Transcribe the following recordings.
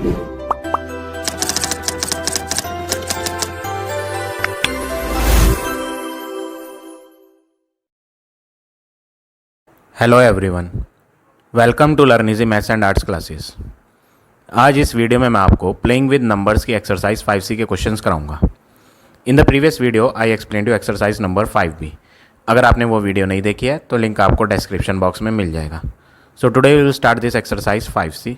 Hello everyone, welcome to learn easy maths and arts classes. आज इस video में मैं आपको प्लेइंग विद नंबर्स की एक्सरसाइज 5C के क्वेश्चंस कराऊंगा। In the previous video I explain to exercise number 5B। अगर आपने वो वीडियो नहीं देखी है तो लिंक आपको डिस्क्रिप्शन बॉक्स में मिल जाएगा। So today we will start this exercise 5C।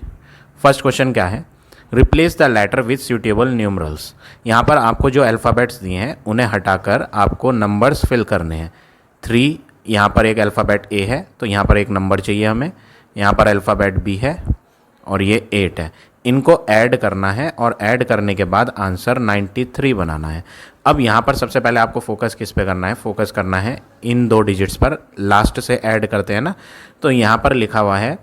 First question क्या है? Replace the letter with suitable numerals. यहाँ पर आपको जो अल्फ़ाबेट्स दिए हैं उन्हें हटाकर आपको नंबर्स फिल करने हैं। 3, यहाँ पर एक अल्फ़ाबेट A है तो यहाँ पर एक नंबर चाहिए हमें। यहाँ पर अल्फ़ाबेट B है और ये 8 है। इनको ऐड करना है और ऐड करने के बाद आंसर 93 बनाना है। अब यहाँ पर सबसे पहले आपको फोकस किस पे करना है? फोकस करना है इन 2 डिजिट्स पर। लास्ट से ऐड करते हैं ना, तो यहाँ पर लिखा हुआ है,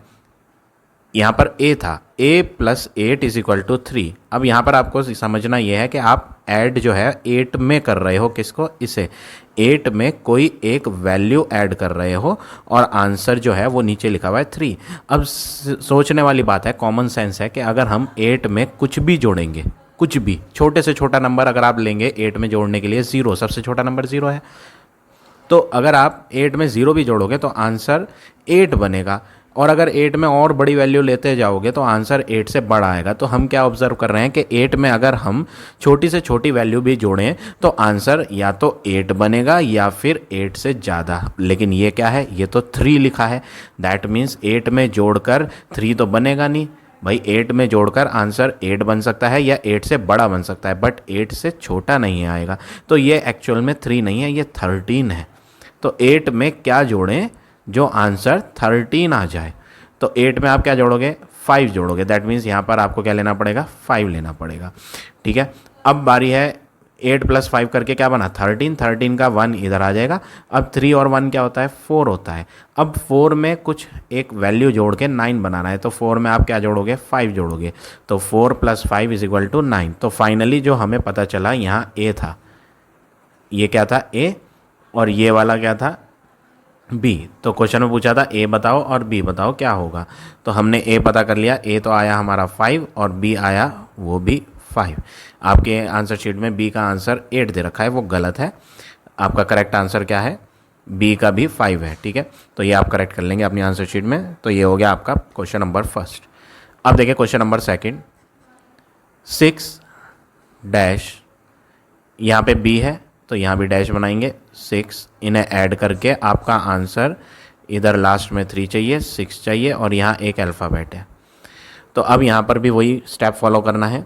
यहाँ पर A था, A + 8 = 3। अब यहाँ पर आपको समझना यह है कि आप ऐड जो है 8 में कर रहे हो। किसको? इसे 8 में कोई एक वैल्यू ऐड कर रहे हो और आंसर जो है वो नीचे लिखा हुआ है 3। अब सोचने वाली बात है, कॉमन सेंस है कि अगर हम 8 में कुछ भी जोड़ेंगे, कुछ भी छोटे से छोटा नंबर अगर आप लेंगे 8 में जोड़ने के लिए, 0 सबसे छोटा नंबर 0 है, तो अगर आप 8 में 0 भी जोड़ोगे तो आंसर 8 बनेगा। और अगर 8 में और बड़ी वैल्यू लेते जाओगे तो आंसर 8 से बड़ा आएगा। तो हम क्या ऑब्जर्व कर रहे हैं कि 8 में अगर हम छोटी से छोटी वैल्यू भी जोड़ें तो आंसर या तो 8 बनेगा या फिर 8 से ज़्यादा। लेकिन ये क्या है? ये तो 3 लिखा है। दैट मीन्स 8 में जोड़कर 3 तो बनेगा नहीं भाई। 8 में जोड़कर आंसर 8 बन सकता है या 8 से बड़ा बन सकता है, बट 8 से छोटा नहीं आएगा। तो ये एक्चुअल में 3 नहीं है, ये 13 है। तो 8 में क्या जोड़ें जो आंसर 13 आ जाए? तो 8 में आप क्या जोड़ोगे? 5 जोड़ोगे। दैट मीन्स यहाँ पर आपको क्या लेना पड़ेगा? 5 लेना पड़ेगा। ठीक है, अब बारी है 8 + 5 करके क्या बना? 13। 13 का 1 इधर आ जाएगा। अब 3 और 1 क्या होता है? 4 होता है। अब 4 में कुछ एक वैल्यू जोड़ के 9 बनाना है, तो 4 में आप क्या जोड़ोगे? 5 जोड़ोगे। तो 4 + 5 = 9। तो फाइनली जो हमें पता चला, यहाँ A था, ये क्या था? A, और ये वाला क्या था? B। तो क्वेश्चन में पूछा था A बताओ और B बताओ क्या होगा। तो हमने A पता कर लिया। A तो आया हमारा 5 और B आया वो भी 5। आपके आंसर शीट में B का आंसर 8 दे रखा है, वो गलत है। आपका करेक्ट आंसर क्या है? B का भी 5 है। ठीक है, तो ये आप करेक्ट कर लेंगे अपनी आंसर शीट में। तो ये हो गया आपका क्वेश्चन नंबर फर्स्ट। अब देखिए क्वेश्चन नंबर सेकेंड। 6 यहाँ पे B है तो यहाँ भी डैश बनाएंगे। 6 इन्हें ऐड करके आपका आंसर इधर लास्ट में 3 चाहिए, 6 चाहिए और यहाँ एक अल्फ़ाबेट है। तो अब यहाँ पर भी वही स्टेप फॉलो करना है।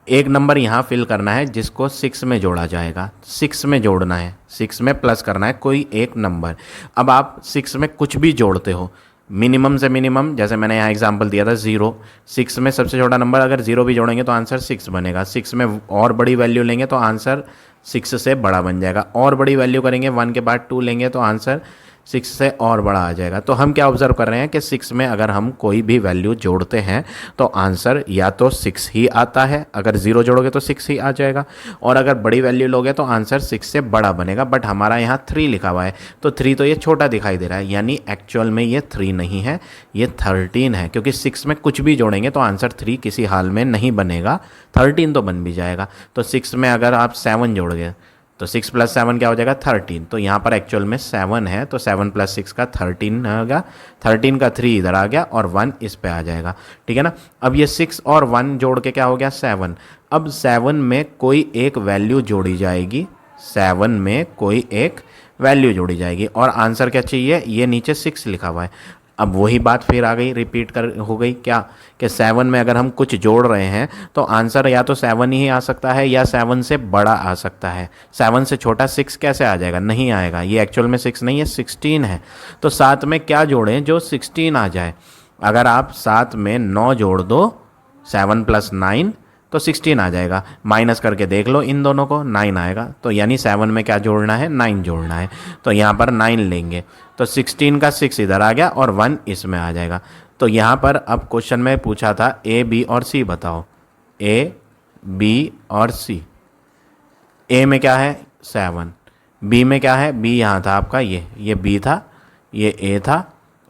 एक नंबर यहाँ फिल करना है जिसको 6 में जोड़ा जाएगा। 6 में जोड़ना है, 6 में प्लस करना है कोई एक नंबर। अब आप 6 में कुछ भी जोड़ते हो, मिनिमम से मिनिमम, जैसे मैंने यहाँ एग्जांपल दिया था 0। 6 में सबसे छोटा नंबर अगर 0 भी जोड़ेंगे तो आंसर 6 बनेगा। 6 में और बड़ी वैल्यू लेंगे तो आंसर 6 से बड़ा बन जाएगा। और बड़ी वैल्यू करेंगे, 1 के बाद 2 लेंगे तो आंसर 6 से और बड़ा आ जाएगा। तो हम क्या ऑब्जर्व कर रहे हैं कि 6 में अगर हम कोई भी वैल्यू जोड़ते हैं तो आंसर या तो 6 ही आता है, अगर 0 जोड़ोगे तो 6 ही आ जाएगा, और अगर बड़ी वैल्यू लोगे तो आंसर 6 से बड़ा बनेगा। बट हमारा यहाँ 3 लिखा हुआ है तो 3 तो ये छोटा दिखाई दे रहा है, यानी एक्चुअल में ये 3 नहीं है, ये 13 है। क्योंकि 6 में कुछ भी जोड़ेंगे तो आंसर 3 किसी हाल में नहीं बनेगा, 13 तो बन भी जाएगा। तो 6 में अगर आप 7 जोड़ोगे तो 6 + 7 क्या हो जाएगा? 13। तो यहाँ पर एक्चुअल में 7 है तो 7 + 6 का 13 होगा। 13 का 3 इधर आ गया और 1 इस पे आ जाएगा। ठीक है ना। अब ये 6 और 1 जोड़ के क्या हो गया? 7। अब 7 में कोई एक वैल्यू जोड़ी जाएगी, 7 में कोई एक वैल्यू जोड़ी जाएगी और आंसर क्या चाहिए? ये नीचे 6 लिखा हुआ है। अब वही बात फिर आ गई, रिपीट कर हो गई क्या, कि 7 में अगर हम कुछ जोड़ रहे हैं तो आंसर या तो 7 ही आ सकता है या 7 से बड़ा आ सकता है। 7 से छोटा 6 कैसे आ जाएगा? नहीं आएगा। ये एक्चुअल में 6 नहीं है, 16 है। तो 7 में क्या जोड़ें जो 16 आ जाए? अगर आप 7 में 9 जोड़ दो, 7 + 9 तो 16 आ जाएगा। माइनस करके देख लो इन दोनों को, 9 आएगा। तो यानी 7 में क्या जोड़ना है? 9 जोड़ना है। तो यहाँ पर 9 लेंगे तो 16 का 6 इधर आ गया और 1 इसमें आ जाएगा। तो यहाँ पर अब क्वेश्चन में पूछा था A, B और C बताओ। A, B और C। A में क्या है? 7। B में क्या है? B यहाँ था आपका, ये B था, ये A था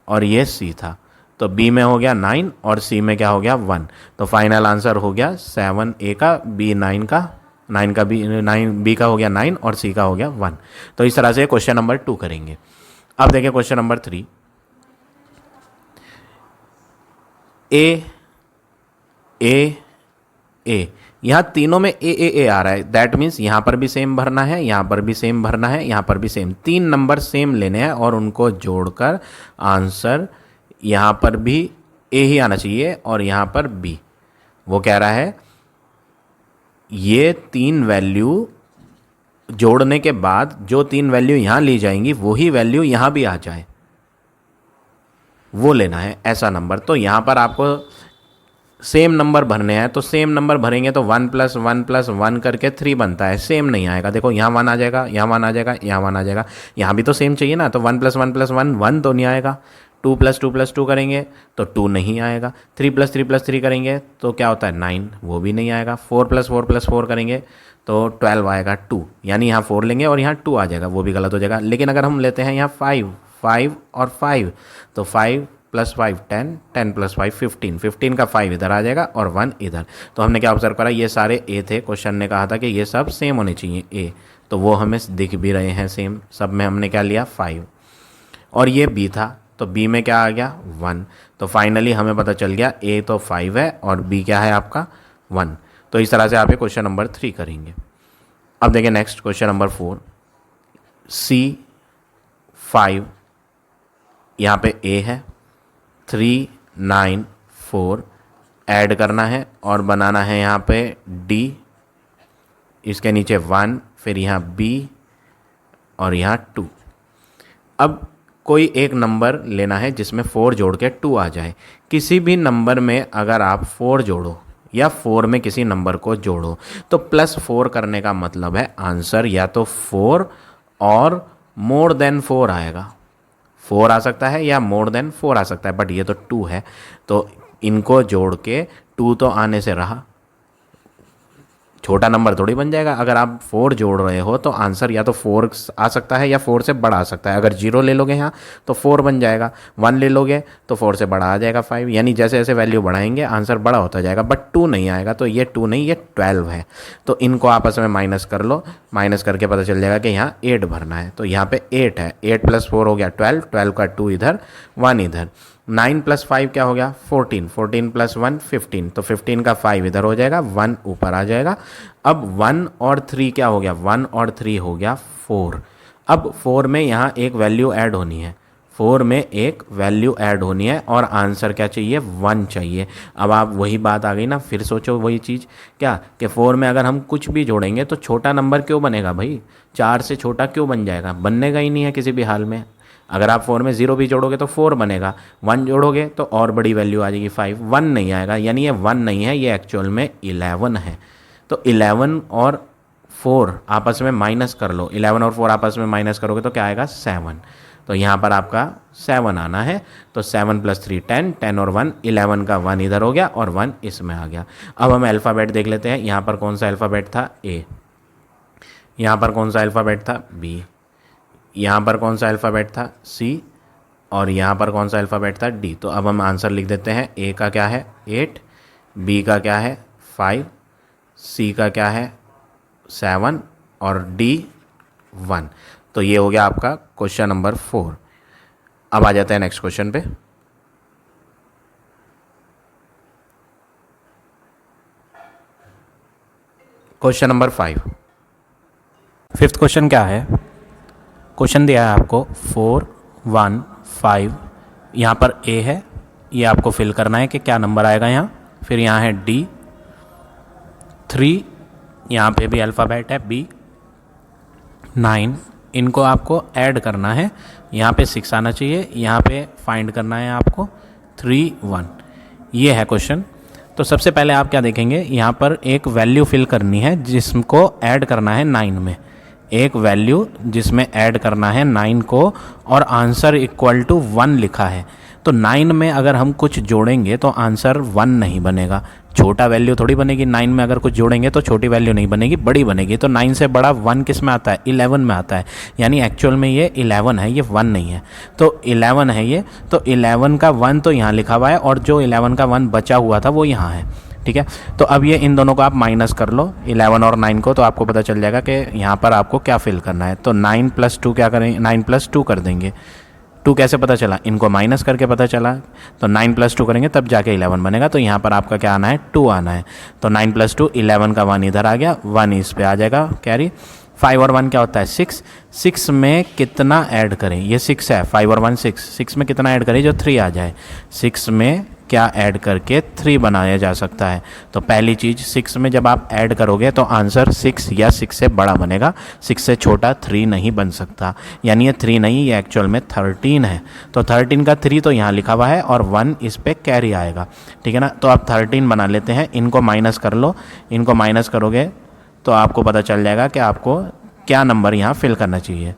और ये C था। तो बी में हो गया 9 और सी में क्या हो गया 1। तो फाइनल आंसर हो गया 7 ए का, बी 9 का, 9 का बी का हो गया 9 और सी का हो गया 1। तो इस तरह से क्वेश्चन नंबर 2 करेंगे। अब देखिए क्वेश्चन नंबर 3, ए ए ए, यहाँ तीनों में ए आ रहा है, दैट मीन्स यहाँ पर भी सेम भरना है, यहाँ पर भी सेम भरना है, यहाँ पर भी सेम, 3 नंबर सेम लेने हैं और उनको जोड़कर आंसर यहाँ पर भी ए ही आना चाहिए और यहाँ पर बी। वो कह रहा है ये 3 वैल्यू जोड़ने के बाद जो 3 वैल्यू यहाँ ली जाएंगी वही वैल्यू यहाँ भी आ जाए, वो लेना है ऐसा नंबर। तो यहाँ पर आपको सेम नंबर भरने हैं, तो सेम नंबर भरेंगे तो 1 + 1 + 1 करके 3 बनता है, सेम नहीं आएगा। देखो यहाँ 1 आ जाएगा, यहाँ 1 आ जाएगा, यहाँ 1 आ जाएगा, यहाँ भी तो सेम चाहिए ना। तो 1 + 1 + 1 1 तो नहीं आएगा। 2 + 2 + 2 करेंगे तो 2 नहीं आएगा। 3 + 3 + 3 करेंगे तो क्या होता है 9, वो भी नहीं आएगा। 4 + 4 + 4 करेंगे तो 12 आएगा 2, यानी यहाँ 4 लेंगे और यहाँ 2 आ जाएगा, वो भी गलत हो जाएगा। लेकिन अगर हम लेते हैं यहाँ 5 और 5, तो 5 + 5 10, 10 + 5 15, 15 का 5 इधर आ जाएगा और 1 इधर। तो हमने क्या ऑब्जर्व करा, ये सारे ए थे, क्वेश्चन ने कहा था कि ये सब सेम होने चाहिए ए, तो वो हमें दिख भी रहे हैं सेम, सब में हमने क्या लिया 5। और ये बी था, तो बी में क्या आ गया 1। तो फाइनली हमें पता चल गया ए तो 5 है और बी क्या है आपका 1। तो इस तरह से आप ये क्वेश्चन नंबर 3 करेंगे। अब देखिए नेक्स्ट क्वेश्चन नंबर 4, सी 5, यहाँ पे ए है, 3 9 4 ऐड करना है और बनाना है यहाँ पे डी, इसके नीचे 1, फिर यहाँ बी और यहाँ 2। अब कोई एक नंबर लेना है जिसमें 4 जोड़ के 2 आ जाए। किसी भी नंबर में अगर आप 4 जोड़ो या 4 में किसी नंबर को जोड़ो तो +4 करने का मतलब है आंसर या तो 4 और मोर देन 4 आएगा। 4 आ सकता है या मोर देन 4 आ सकता है, बट ये तो 2 है, तो इनको जोड़ के 2 तो आने से रहा, छोटा नंबर थोड़ी बन जाएगा। अगर आप 4 जोड़ रहे हो तो आंसर या तो 4 आ सकता है या 4 से बड़ा आ सकता है। अगर 0 ले लोगे यहाँ तो 4 बन जाएगा, 1 ले लोगे तो 4 से बड़ा आ जाएगा 5, यानी जैसे जैसे वैल्यू बढ़ाएंगे आंसर बड़ा होता जाएगा, बट 2 नहीं आएगा। तो ये 2 नहीं, ये 12 है। तो इनको आपस में माइनस कर लो, माइनस करके पता चल जाएगा कि यहाँ 8 भरना है। तो यहाँ पे 8 है, 8 + 4 हो गया 12, 12 का 2 इधर 1 इधर, 9 + 5 क्या हो गया 14, 14 + 1 15, तो 15 का 5 इधर हो जाएगा, 1 ऊपर आ जाएगा। अब 1 और 3 क्या हो गया, 1 और 3 हो गया 4। अब 4 में यहाँ एक वैल्यू ऐड होनी है, 4 में एक वैल्यू ऐड होनी है और आंसर क्या चाहिए 1 चाहिए। अब आप वही बात आ गई ना, फिर सोचो वही चीज़ क्या कि 4 में अगर हम कुछ भी जोड़ेंगे तो छोटा नंबर क्यों बनेगा भाई, 4 से छोटा क्यों बन जाएगा, बननेगा ही नहीं है किसी भी हाल में। अगर आप 4 में 0 भी जोड़ोगे तो 4 बनेगा, 1 जोड़ोगे तो और बड़ी वैल्यू आ जाएगी 5, 1 नहीं आएगा, यानी ये 1 नहीं है, ये एक्चुअल में 11 है। तो 11 और 4 आपस में माइनस कर लो, 11 और 4 आपस में माइनस करोगे तो क्या आएगा 7। तो यहाँ पर आपका 7 आना है। तो 7 + 3 10, 10 और 1 11 का 1 इधर हो गया और 1 इसमें आ गया। अब हम अल्फ़ाबेट देख लेते हैं, यहाँ पर कौन सा अल्फ़ाबेट था ए, यहाँ पर कौन सा अल्फ़ाबेट था बी, यहाँ पर कौन सा अल्फ़ाबेट था सी और यहाँ पर कौन सा अल्फ़ाबेट था डी। तो अब हम आंसर लिख देते हैं, ए का क्या है 8, बी का क्या है 5, सी का क्या है 7 और डी 1। तो ये हो गया आपका क्वेश्चन नंबर 4। अब आ जाते हैं नेक्स्ट क्वेश्चन पे। क्वेश्चन नंबर 5, फिफ्थ क्वेश्चन क्या है, क्वेश्चन दिया है आपको 4 1 5, यहाँ पर ए है, ये आपको फिल करना है कि क्या नंबर आएगा यहाँ। फिर यहाँ है डी 3, यहाँ पे भी अल्फ़ाबेट है बी 9, इनको आपको ऐड करना है, यहाँ पे 6 आना चाहिए, यहाँ पे फाइंड करना है आपको 3 1। ये है क्वेश्चन। तो सबसे पहले आप क्या देखेंगे, यहाँ पर एक वैल्यू फिल करनी है जिसको ऐड करना है 9 में, एक वैल्यू जिसमें ऐड करना है 9 को और आंसर = 1 लिखा है। तो तो 9 में अगर हम कुछ जोड़ेंगे तो आंसर 1 नहीं बनेगा, छोटा वैल्यू थोड़ी बनेगी। 9 में अगर कुछ जोड़ेंगे तो छोटी वैल्यू नहीं बनेगी, बड़ी बनेगी। तो 9 से बड़ा 1 किस में आता है? 11 में आता है, यानी एक्चुअल में ये 11 है, ये 1 नहीं है। तो 11 है ये, तो 11 का 1 तो यहाँ लिखा हुआ है और जो 11 का 1 बचा हुआ था वो यहाँ है, ठीक है। तो अब ये इन दोनों को आप माइनस कर लो, 11 और 9 को, तो आपको पता चल जाएगा कि यहाँ पर आपको क्या फिल करना है। तो 9 + 2 क्या करेंगे? 9 + 2 कर देंगे। 2 कैसे पता चला? इनको माइनस करके पता चला। तो 9 + 2 करेंगे तब जाके 11 बनेगा। तो यहाँ पर आपका क्या आना है? 2 आना है। तो 9 + 2 11 का 1 इधर आ गया, 1 इस पे आ जाएगा कैरी। 5 और 1 क्या होता है? 6। 6 में कितना ऐड करें? ये 6 है, 5 और 1 6। 6 में कितना ऐड करें जो 3 आ जाए? 6 में क्या ऐड करके 3 बनाया जा सकता है? तो पहली चीज़, 6 में जब आप ऐड करोगे तो आंसर 6 या 6 से बड़ा बनेगा, 6 से छोटा 3 नहीं बन सकता। यानी ये 3 नहीं, ये एक्चुअल में 13 है। तो 13 का 3 तो यहाँ लिखा हुआ है और 1 इस पे कैरी आएगा, ठीक है ना। तो आप 13 बना लेते हैं, इनको माइनस कर लो। इनको माइनस करोगे तो आपको पता चल जाएगा कि आपको क्या नंबर यहाँ फिल करना चाहिए।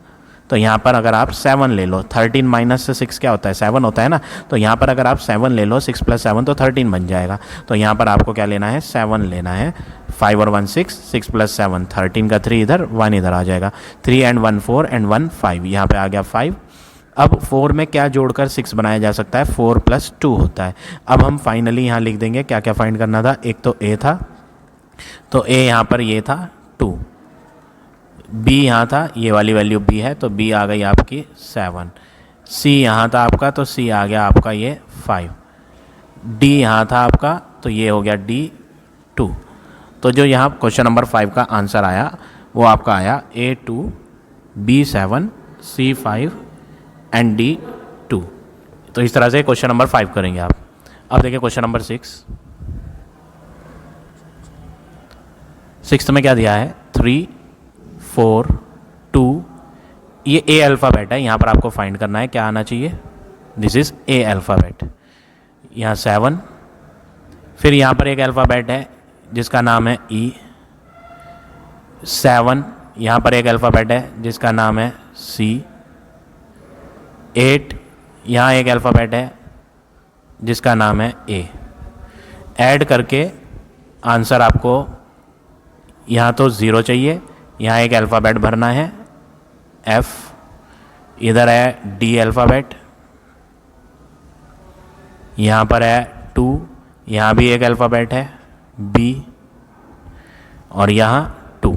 तो यहाँ पर अगर आप 7 ले लो, 13 - 6 क्या होता है? 7 होता है ना। तो यहाँ पर अगर आप 7 ले लो, 6 + 7 तो 13 बन जाएगा। तो यहाँ पर आपको क्या लेना है? 7 लेना है। 5 और 1 6, 6 + 7 13 का 3 इधर, 1 इधर आ जाएगा। 3 and 1 4 and 1 5, यहाँ पे आ गया 5। अब 4 में क्या जोड़कर 6 बनाया जा सकता है? 4 + 2 होता है। अब हम फाइनली यहाँ लिख देंगे क्या क्या फाइंड करना था। एक तो ए था, तो ए यहाँ पर ये था 2, बी यहाँ था, ये वाली वैल्यू बी है, तो बी आ गई आपकी 7। सी यहाँ था आपका, तो सी आ गया आपका ये 5। डी यहाँ था आपका, तो ये हो गया डी 2। तो जो यहाँ क्वेश्चन नंबर 5 का आंसर आया वो आपका आया A2, B7, C5 and D2। तो इस तरह से क्वेश्चन नंबर 5 करेंगे आप। अब देखिए क्वेश्चन नंबर 6 में क्या दिया है? 3 4 2, ये ए अल्फ़ाबेट है, यहाँ पर आपको फाइंड करना है क्या आना चाहिए। This is a alphabet. यहाँ 7, फिर यहाँ पर एक अल्फ़ाबेट है जिसका नाम है ई। 7, यहाँ पर एक अल्फ़ाबेट है जिसका नाम है सी। 8, यहाँ एक अल्फ़ाबेट है जिसका नाम है ए। ऐड करके आंसर आपको यहाँ तो 0 चाहिए, यहाँ एक अल्फ़ाबेट भरना है F, इधर है D अल्फ़ाबेट, यहाँ पर है 2, यहाँ भी एक अल्फ़ाबेट है B, और यहाँ 2।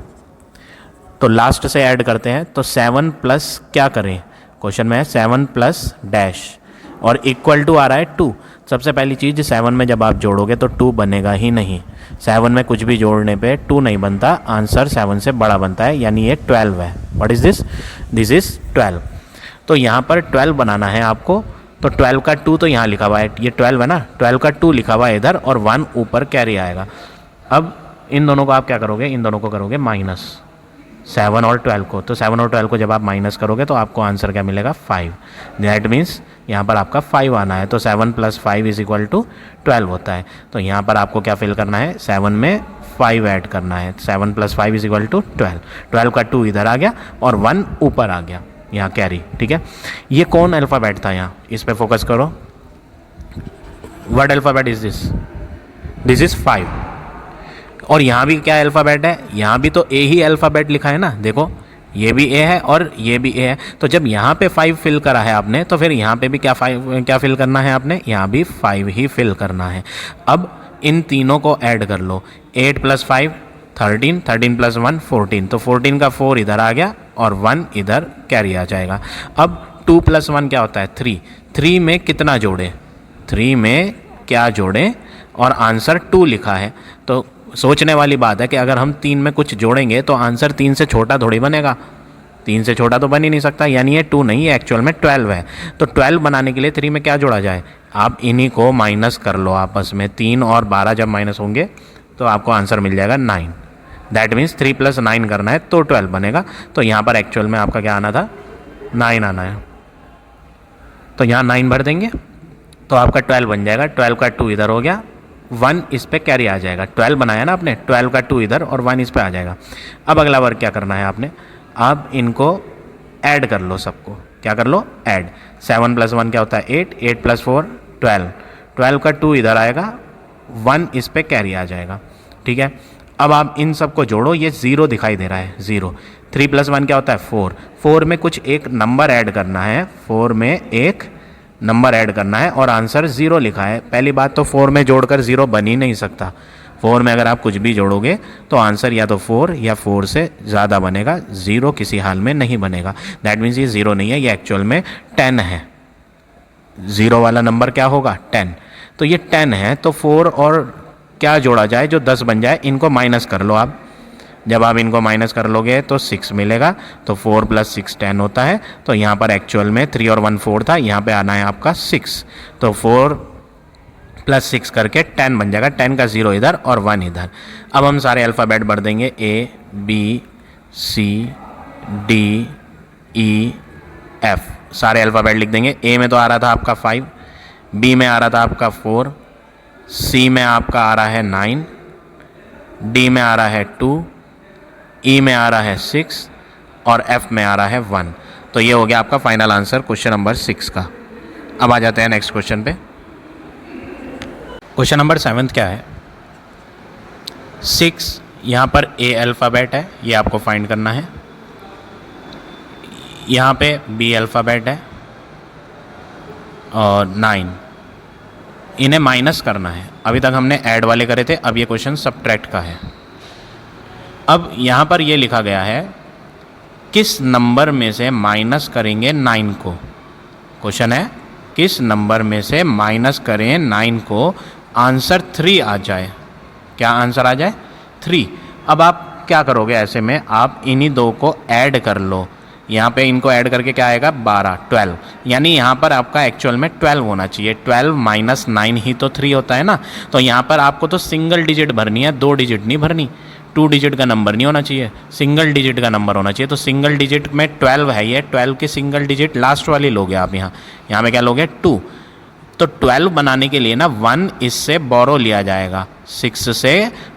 तो लास्ट से ऐड करते हैं। तो 7 प्लस क्या करें? क्वेश्चन में है 7 प्लस डैश और इक्वल टू आ रहा है 2। सबसे पहली चीज़, 7 में जब आप जोड़ोगे तो 2 बनेगा ही नहीं। 7 में कुछ भी जोड़ने पे 2 नहीं बनता, आंसर 7 से बड़ा बनता है, यानी ये 12 है। What is this? This is 12। तो यहाँ पर 12 बनाना है आपको। तो 12 का 2 तो यहाँ लिखा हुआ है, ये 12 है ना, 12 का 2 लिखा हुआ है इधर और 1 ऊपर कैरी आएगा। अब इन दोनों को आप क्या करोगे? इन दोनों को करोगे माइनस, 7 और 12 को। तो 7 और 12 को जब आप माइनस करोगे तो आपको आंसर क्या मिलेगा? 5। दैट मीन्स यहाँ पर आपका 5 आना है। तो 7 + 5 = 12 होता है। तो यहाँ पर आपको क्या फिल करना है? 7 में 5 ऐड करना है। 7 + 5 = 12। 12 का 2 इधर आ गया और 1 ऊपर आ गया, यहाँ कैरी, ठीक है। ये कौन अल्फ़ाबेट था? यहाँ इस पर फोकस करो। What alphabet is this? This is 5। और यहाँ भी क्या अल्फ़ाबेट है? यहाँ भी तो ए ही अल्फ़ाबेट लिखा है ना, देखो ये भी ए है और ये भी ए है। तो जब यहाँ पे 5 फिल करा है आपने, तो फिर यहाँ पे भी क्या फिल करना है आपने? यहाँ भी 5 ही फिल करना है। अब इन तीनों को ऐड कर लो। 8 + 5 13, 13 + 1 14। तो 14 का 4 इधर आ गया और 1 इधर कैरी आ जाएगा। अब 2 + 1 क्या होता है? 3। 3 में कितना जोड़ें? 3 में क्या जोड़ें? और आंसर 2 लिखा है। तो सोचने वाली बात है कि अगर हम 3 में कुछ जोड़ेंगे तो आंसर 3 से छोटा थोड़ी बनेगा, 3 से छोटा तो बन ही नहीं सकता, यानी ये 2 नहीं है, एक्चुअल में 12 है। तो 12 बनाने के लिए 3 में क्या जोड़ा जाए? आप इन्हीं को माइनस कर लो आपस में। 3 और 12 जब माइनस होंगे तो आपको आंसर मिल जाएगा 9। दैट मीन्स 3 + 9 करना है तो 12 बनेगा। तो यहाँ पर एक्चुअल में आपका क्या आना था? 9 आना है। तो यहाँ 9 भर देंगे तो आपका 12 बन जाएगा। 12 का 2 इधर हो गया, 1 इस पे कैरी आ जाएगा। 12 बनाया ना आपने, 12 का 2 इधर और 1 इस पे आ जाएगा। अब अगला वर्क क्या करना है आपने? आप इनको ऐड कर लो सबको, क्या कर लो, ऐड। 7 + 1 क्या होता है 8, 8 + 4 12, 12 का 2 इधर आएगा, 1 इस पे कैरी आ जाएगा, ठीक है। अब आप इन सब को जोड़ो, ये 0 दिखाई दे रहा है, 0। 3 + 1 क्या होता है 4, 4 में कुछ एक नंबर ऐड करना है, 4 में एक नंबर ऐड करना है और आंसर 0 लिखा है। पहली बात तो 4 में जोड़कर 0 बन ही नहीं सकता, 4 में अगर आप कुछ भी जोड़ोगे तो आंसर या तो 4 या 4 से ज़्यादा बनेगा, 0 किसी हाल में नहीं बनेगा। दैट मीन्स ये 0 नहीं है, ये एक्चुअल में 10 है। 0 वाला नंबर क्या होगा 10, तो ये 10 है। तो 4 और क्या जोड़ा जाए जो 10 बन जाए, इनको माइनस कर लो आप। जब आप इनको माइनस कर लोगे तो 6 मिलेगा, तो 4 + 6 10 होता है। तो यहाँ पर एक्चुअल में 3 और 1 4 था, यहाँ पे आना है आपका 6, तो 4 + 6 करके 10 बन जाएगा, 10 का 0 इधर और 1 इधर। अब हम सारे अल्फ़ाबेट भर देंगे, A B C D E F, सारे अल्फ़ाबेट लिख देंगे। A में तो आ रहा था आपका 5, B में आ रहा था आपका 4, C में आपका आ रहा है 9, D में आ रहा है 2, E में आ रहा है 6 और F में आ रहा है 1। तो ये हो गया आपका फाइनल आंसर क्वेश्चन नंबर 6 का। अब आ जाते हैं नेक्स्ट क्वेश्चन पे। क्वेश्चन नंबर 7 क्या है, 6 यहाँ पर A अल्फ़ाबेट है, ये आपको फाइंड करना है। यहाँ पे B अल्फ़ाबेट है और 9, इन्हें माइनस करना है। अभी तक हमने ऐड वाले करे थे, अब ये क्वेश्चन सब्ट्रैक्ट का है। अब यहाँ पर ये लिखा गया है किस नंबर में से माइनस करेंगे 9 को। क्वेश्चन है किस नंबर में से माइनस करें 9 को, आंसर 3 आ जाए। क्या आंसर आ जाए 3। अब आप क्या करोगे, ऐसे में आप इन्हीं दो को ऐड कर लो। यहाँ पे इनको ऐड करके क्या आएगा 12 12, यानी यहाँ पर आपका एक्चुअल में 12 होना चाहिए। 12 - 9 ही तो 3 होता है ना। तो यहाँ पर आपको तो सिंगल डिजिट भरनी है, 2 डिजिट नहीं भरनी। 2 डिजिट का नंबर नहीं होना चाहिए, सिंगल डिजिट का नंबर होना चाहिए। तो सिंगल डिजिट में 12 है, ये 12 की सिंगल डिजिट लास्ट वाली लोगे आप। यहाँ पे क्या लोगे 2। तो 12 बनाने के लिए ना 1 इससे बोरो लिया जाएगा, 6 से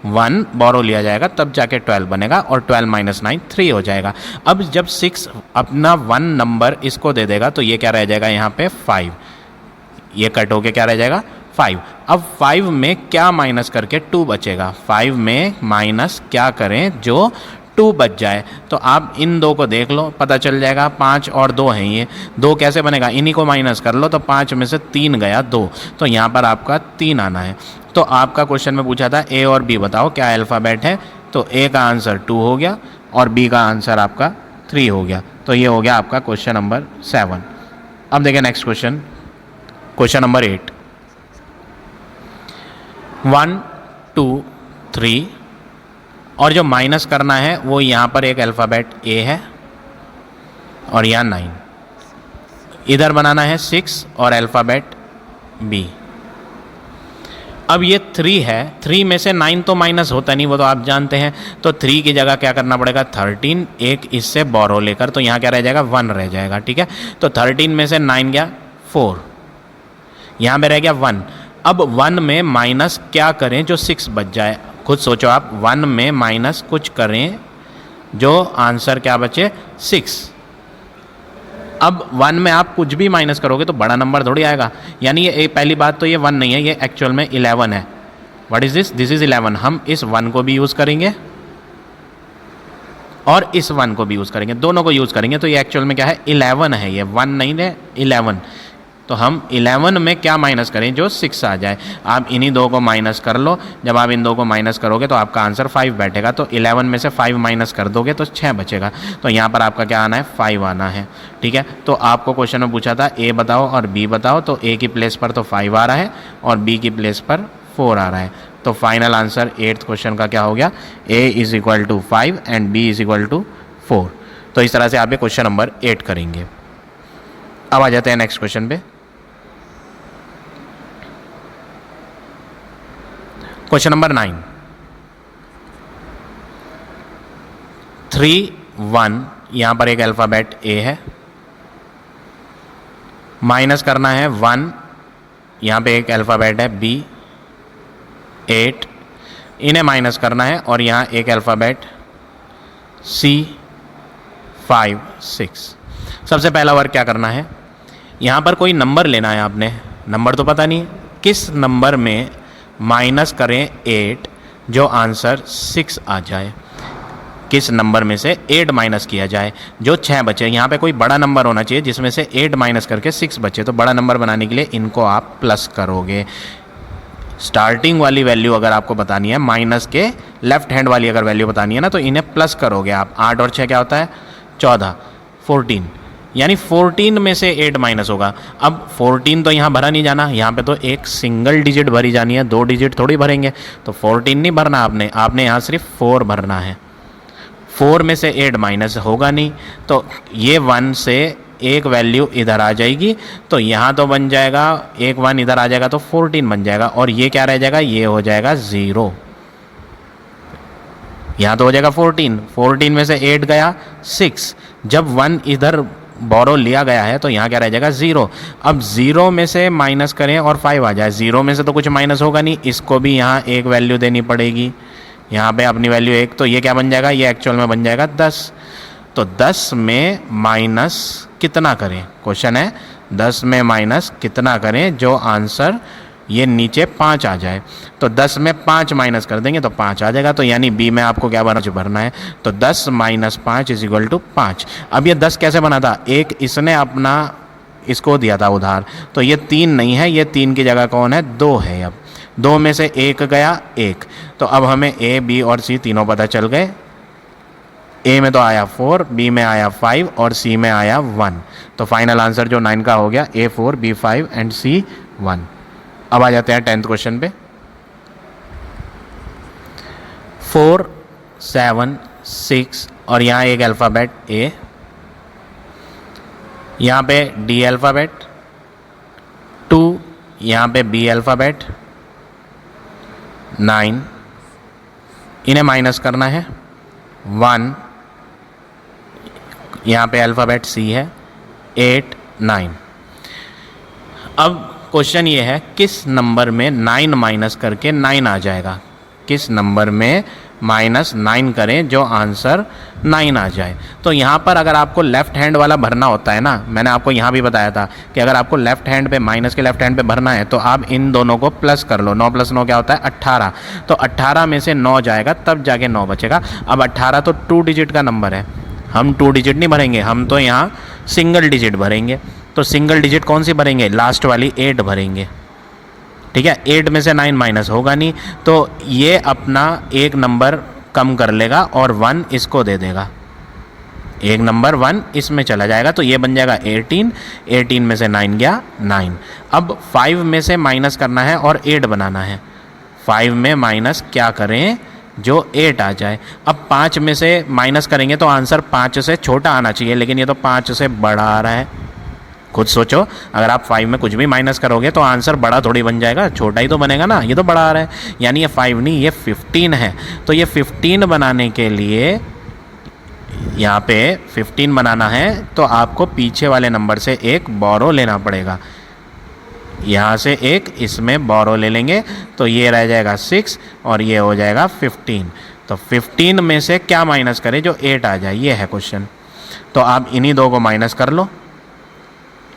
1 बोरो लिया जाएगा, तब जाके 12 बनेगा और 12 - 9 3 हो जाएगा। अब जब 6 अपना 1 नंबर इसको दे देगा तो ये क्या रह जाएगा यहाँ पे 5, ये कट होके क्या रह जाएगा 5। अब 5 में क्या माइनस करके 2 बचेगा, 5 में माइनस क्या करें जो 2 बच जाए। तो आप इन दो को देख लो, पता चल जाएगा। 5 और 2 हैं, ये 2 कैसे बनेगा, इन्हीं को माइनस कर लो। तो 5 में से 3 गया 2, तो यहाँ पर आपका 3 आना है। तो आपका क्वेश्चन में पूछा था A और B बताओ क्या अल्फ़ाबेट है, तो A का आंसर 2 हो गया और B का आंसर आपका 3 हो गया। तो ये हो गया आपका क्वेश्चन नंबर 7। अब देखिए नेक्स्ट क्वेश्चन, क्वेश्चन नंबर 8। 1 2 3 और जो माइनस करना है वो यहाँ पर एक अल्फ़ाबेट A है और यहाँ 9, इधर बनाना है 6 और अल्फ़ाबेट B। अब ये 3 है, 3 में से 9 तो माइनस होता नहीं, वो तो आप जानते हैं। तो 3 की जगह क्या करना पड़ेगा 13, एक इससे बोरो लेकर, तो यहाँ क्या रह जाएगा 1 रह जाएगा, ठीक है। तो 13 में से 9 गया 4, यहाँ पे रह गया 1। अब 1 में माइनस क्या करें जो 6 बच जाए, खुद सोचो आप। 1 में माइनस कुछ करें जो आंसर क्या बचे 6। अब 1 में आप कुछ भी माइनस करोगे तो बड़ा नंबर थोड़ी आएगा, यानी ये पहली बात तो ये 1 नहीं है, ये एक्चुअल में 11 है। What is this, this is 11। हम इस 1 को भी यूज़ करेंगे और इस 1 को भी यूज़ करेंगे, दोनों को यूज़ करेंगे। तो ये एक्चुअल में क्या है 11 है, ये 1 नहीं है 11। तो हम 11 में क्या माइनस करें जो 6 आ जाए। आप इन्हीं दो को माइनस कर लो, जब आप इन दो को माइनस करोगे तो आपका आंसर 5 बैठेगा। तो 11 में से 5 माइनस कर दोगे तो 6 बचेगा। तो यहाँ पर आपका क्या आना है 5 आना है, ठीक है। तो आपको क्वेश्चन में पूछा था A बताओ और B बताओ, तो A की प्लेस पर तो 5 आ रहा है और B की प्लेस पर 4 आ रहा है। तो फाइनल आंसर 8th क्वेश्चन का क्या हो गया, A = 5 एंड B = 4। तो इस तरह से आप ये क्वेश्चन नंबर 8 करेंगे। अब आ जाते हैं नेक्स्ट क्वेश्चन पे। Question number 9। 3 1, यहाँ पर एक अल्फ़ाबेट A है, माइनस करना है 1, यहाँ पे एक अल्फ़ाबेट है B 8, इन्हें माइनस करना है और यहाँ एक अल्फ़ाबेट C 5 6। सबसे पहला वर्क क्या करना है, यहाँ पर कोई नंबर लेना है आपने, नंबर तो पता नहीं किस नंबर में माइनस करें 8 जो आंसर 6 आ जाए, किस नंबर में से 8 माइनस किया जाए जो 6 बचे। यहाँ पे कोई बड़ा नंबर होना चाहिए जिसमें से 8 माइनस करके 6 बचे, तो बड़ा नंबर बनाने के लिए इनको आप प्लस करोगे। स्टार्टिंग वाली वैल्यू अगर आपको बतानी है, माइनस के लेफ्ट हैंड वाली अगर वैल्यू बतानी है ना, तो इन्हें प्लस करोगे आप। 8 और 6 क्या होता है 14, 14 यानी 14 में से 8 माइनस होगा। अब 14 तो यहाँ भरा नहीं जाना, यहाँ पे तो एक सिंगल डिजिट भरी जानी है, 2 डिजिट थोड़ी भरेंगे, तो 14 नहीं भरना आपने यहाँ सिर्फ 4 भरना है। 4 में से 8 माइनस होगा नहीं, तो ये 1 से एक वैल्यू इधर आ जाएगी, तो यहाँ तो बन जाएगा एक 1 इधर आ जाएगा तो 14 बन जाएगा, और ये क्या रह जाएगा, ये हो जाएगा 0। यहाँ तो हो जाएगा 14, 14 में से 8 गया 6, जब 1 इधर बोरो लिया गया है तो यहाँ क्या रह जाएगा 0। अब 0 में से माइनस करें और 5 आ जाए, 0 में से तो कुछ माइनस होगा नहीं, इसको भी यहाँ एक वैल्यू देनी पड़ेगी, यहाँ पे अपनी वैल्यू 1, तो ये क्या बन जाएगा, ये एक्चुअल में बन जाएगा 10। तो 10 में माइनस कितना करें, क्वेश्चन है 10 में माइनस कितना करें जो आंसर ये नीचे 5 आ जाए। तो 10 में 5 माइनस कर देंगे तो 5 आ जाएगा, तो यानी बी में आपको क्या भरना है, तो 10 माइनस 5 इज इक्वल टू 5। अब ये 10 कैसे बना था, एक इसने अपना इसको दिया था उधार, तो ये 3 नहीं है, ये 3 की जगह कौन है, 2 है। अब 2 में से 1 गया 1, तो अब हमें ए बी और सी तीनों पता चल गए। ए में तो आया 4, बी में आया 5 और सी में आया 1, तो फाइनल आंसर जो 9 का हो गया ए 4 बी 5 एंड सी 1। अब आ जाते हैं 10th क्वेश्चन पे। 4 7 6 और यहाँ एक अल्फ़ाबेट ए, यहाँ पे डी अल्फ़ाबेट, 2 यहाँ पे बी अल्फ़ाबेट, 9 इन्हें माइनस करना है, 1 यहाँ पे अल्फ़ाबेट सी है, 8 9। अब क्वेश्चन ये है किस नंबर में 9 माइनस करके 9 आ जाएगा, किस नंबर में माइनस 9 करें जो आंसर 9 आ जाए। तो यहाँ पर अगर आपको लेफ्ट हैंड वाला भरना होता है ना, मैंने आपको यहाँ भी बताया था कि अगर आपको लेफ्ट हैंड पे माइनस के लेफ्ट हैंड पे भरना है तो आप इन दोनों को प्लस कर लो। 9 + 9 क्या होता है 18, तो 18 में से 9 जाएगा तब जाके 9 बचेगा। अब 18 तो 2 डिजिट का नंबर है, हम 2 डिजिट नहीं भरेंगे, हम तो यहाँ सिंगल डिजिट भरेंगे। तो सिंगल डिजिट कौन सी भरेंगे, लास्ट वाली 8 भरेंगे, ठीक है। 8 में से 9 माइनस होगा नहीं, तो ये अपना एक नंबर कम कर लेगा और 1 इसको दे देगा, एक नंबर 1 इसमें चला जाएगा, तो ये बन जाएगा 18। 18 में से 9 गया 9। अब 5 में से माइनस करना है और 8 बनाना है। 5 में माइनस क्या करें जो 8 आ जाए। अब 5 में से माइनस करेंगे तो आंसर 5 से छोटा आना चाहिए, लेकिन ये तो 5 से बड़ा आ रहा है। खुद सोचो, अगर आप 5 में कुछ भी माइनस करोगे तो आंसर बड़ा थोड़ी बन जाएगा, छोटा ही तो बनेगा ना, ये तो बड़ा आ रहा है, यानी ये 5 नहीं ये 15 है। तो ये 15 बनाने के लिए यहाँ पे 15 बनाना है तो आपको पीछे वाले नंबर से एक बोरो लेना पड़ेगा, यहाँ से एक इसमें बोरो ले लेंगे, तो ये रह जाएगा 6 और ये हो जाएगा 15। तो 15 में से क्या माइनस करें जो 8 आ जाए, ये है क्वेश्चन। तो आप इन्हीं दो को माइनस कर लो,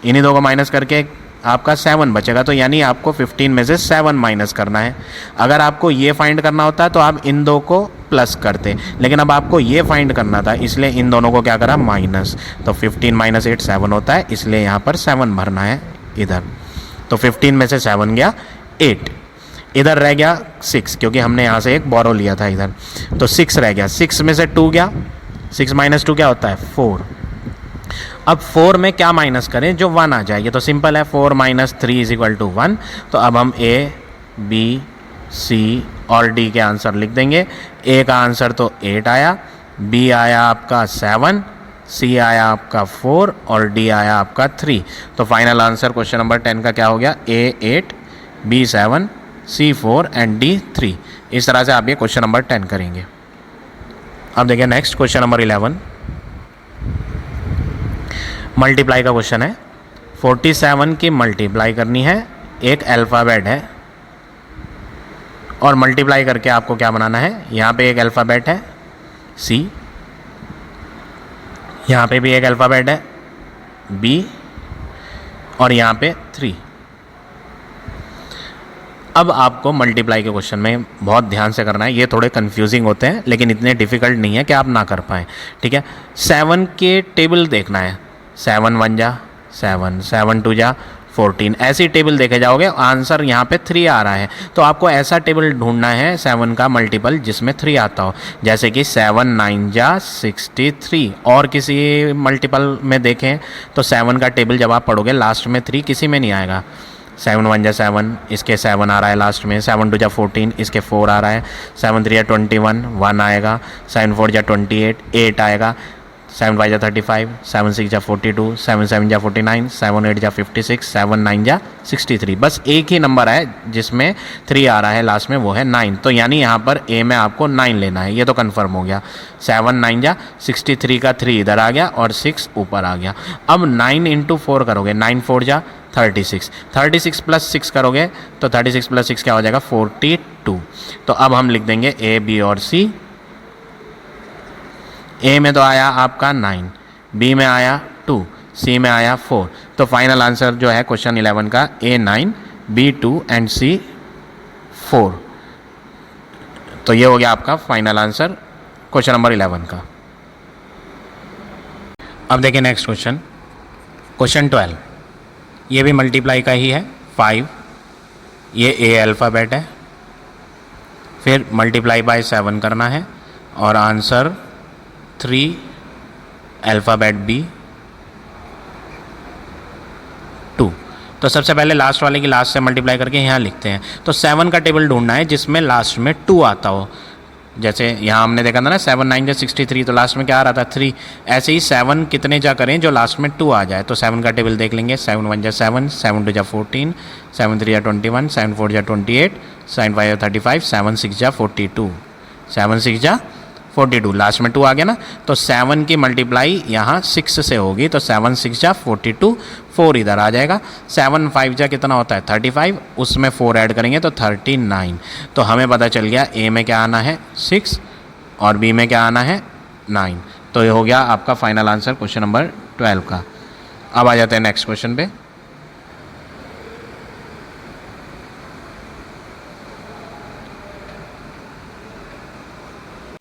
इन्हीं दो को माइनस करके आपका 7 बचेगा, तो यानी आपको 15 में से 7 माइनस करना है। अगर आपको ये फाइंड करना होता है तो आप इन दो को प्लस करते, लेकिन अब आपको ये फाइंड करना था इसलिए इन दोनों को क्या करा माइनस। तो 15 - 8 7 होता है, इसलिए यहाँ पर 7 भरना है इधर। तो 15 में से 7 गया 8, इधर रह गया 6 क्योंकि हमने यहाँ से एक बोरो लिया था इधर, तो 6 रह गया। 6 में से 2 गया, 6 - 2 क्या होता है 4। अब 4 में क्या माइनस करें जो 1 आ जाए, ये तो सिंपल है, 4 - 3 = 1। तो अब हम ए बी सी और डी के आंसर लिख देंगे। ए का आंसर तो 8 आया, बी आया आपका 7, सी आया आपका 4 और डी आया आपका 3। तो फाइनल आंसर क्वेश्चन नंबर 10 का क्या हो गया, ए 8 बी 7 सी 4 एंड डी 3। इस तरह से आप ये क्वेश्चन नंबर 10 करेंगे। अब देखिए नेक्स्ट क्वेश्चन नंबर 11 मल्टीप्लाई का क्वेश्चन है। 47 की मल्टीप्लाई करनी है, एक अल्फ़ाबेट है और मल्टीप्लाई करके आपको क्या बनाना है, यहाँ पे एक अल्फ़ाबेट है सी, यहाँ पे भी एक अल्फ़ाबेट है बी और यहाँ पे 3। अब आपको मल्टीप्लाई के क्वेश्चन में बहुत ध्यान से करना है, ये थोड़े कंफ्यूजिंग होते हैं लेकिन इतने डिफ़िकल्ट नहीं है कि आप ना कर पाएँ, ठीक है। 7 के टेबल देखना है, 7 1 जा 7, 7 2 जा 14, ऐसी टेबल देखे जाओगे, आंसर यहाँ पे 3 आ रहा है। तो आपको ऐसा टेबल ढूंढना है 7 का मल्टीपल जिसमें 3 आता हो, जैसे कि 7 9 जा 63। और किसी मल्टीपल में देखें तो 7 का टेबल जब आप पढ़ोगे लास्ट में 3 किसी में नहीं आएगा। 7 1 जा 7, इसके 7 आ रहा है लास्ट में, 7 2 जा 14, इसके 4 आ रहा है, 7 3 जा 21, 1 आएगा, 7 4 जा 28, 8 आएगा, 7 5 जा 35, 7 6 जा 42, 7 7 जा 49, 7 8 जा 56, 7 9 जा 63। बस एक ही नंबर है जिसमें 3 आ रहा है लास्ट में, वो है 9। तो यानी यहाँ पर ए में आपको 9 लेना है, ये तो कन्फर्म हो गया। 7 9 जा 63 का 3 इधर आ गया और 6 ऊपर आ गया। अब 9 इंटू 4 करोगे, 9 4 जा 36, 36 प्लस 6 करोगे तो 36 प्लस 6 क्या हो जाएगा 42। तो अब हम लिख देंगे ए बी और सी। ए में तो आया आपका 9, बी में आया 2, सी में आया 4। तो फाइनल आंसर जो है क्वेश्चन 11 का ए 9, बी 2 एंड सी 4। तो ये हो गया आपका फाइनल आंसर क्वेश्चन नंबर 11 का। अब देखिए नेक्स्ट क्वेश्चन, क्वेश्चन 12। ये भी मल्टीप्लाई का ही है, 5, ये ए अल्फ़ाबेट है, फिर मल्टीप्लाई बाय 7 करना है और आंसर 3 अल्फ़ाबेट बी 2। तो सबसे पहले लास्ट वाले की लास्ट से मल्टीप्लाई करके यहाँ लिखते हैं। तो 7 का टेबल ढूंढना है जिसमें लास्ट में 2 आता हो, जैसे यहाँ हमने देखा था ना 7 9 जा 63, तो लास्ट में क्या आ रहा था 3। ऐसे ही 7 कितने जा करें जो लास्ट में 2 आ जाए। तो 7 का टेबल देख लेंगे, 7 1 जा 7, 7 2 जा 14, 7 3 जा 21, 7 4 जा 28, 7 5 जा 35, 7 6 जा 42, 7 6 जा 42, लास्ट में 2 आ गया ना। तो 7 की मल्टीप्लाई यहाँ 6 से होगी, तो 7 6 जा 42, 4 इधर आ जाएगा। 7 5 जा कितना होता है 35, उसमें 4 ऐड करेंगे तो 39। तो हमें पता चल गया ए में क्या आना है 6 और बी में क्या आना है 9। तो ये हो गया आपका फाइनल आंसर क्वेश्चन नंबर 12 का। अब आ जाते हैं नेक्स्ट क्वेश्चन पे।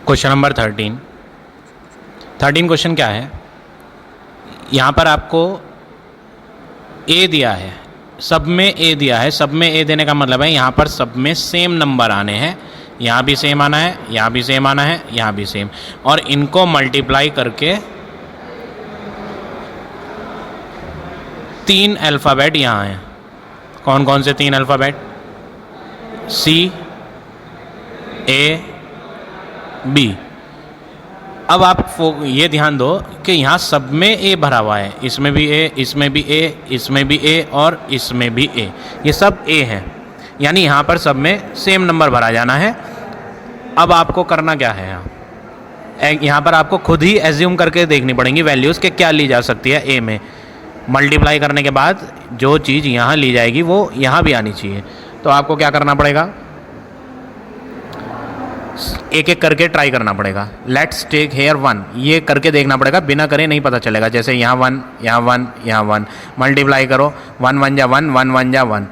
क्वेश्चन नंबर 13 क्वेश्चन क्या है, यहाँ पर आपको ए दिया है, सब में ए दिया है। सब में ए देने का मतलब है यहाँ पर सब में सेम नंबर आने हैं, यहाँ भी सेम आना है, यहाँ भी सेम आना है, यहाँ भी सेम, और इनको मल्टीप्लाई करके 3 अल्फ़ाबेट यहाँ हैं। कौन कौन से 3 अल्फ़ाबेट? सी, ए, बी। अब आप ये ध्यान दो कि यहाँ सब में ए भरा हुआ है, इसमें भी ए, इसमें भी ए, इसमें भी ए और इसमें भी ए, ये सब ए हैं, यानी यहाँ पर सब में सेम नंबर भरा जाना है। अब आपको करना क्या है, यहाँ पर आपको खुद ही एज्यूम करके देखनी पड़ेंगी वैल्यूज़ के क्या ली जा सकती है ए में। मल्टीप्लाई करने के बाद जो चीज़ यहाँ ली जाएगी वो यहाँ भी आनी चाहिए। तो आपको क्या करना पड़ेगा, एक एक करके ट्राई करना पड़ेगा। लेट्स टेक हेयर 1, ये करके देखना पड़ेगा, बिना करे नहीं पता चलेगा। जैसे यहाँ 1, यहाँ 1, यहाँ 1, मल्टीप्लाई करो, 1 1 जा 1, 1 1 जा 1,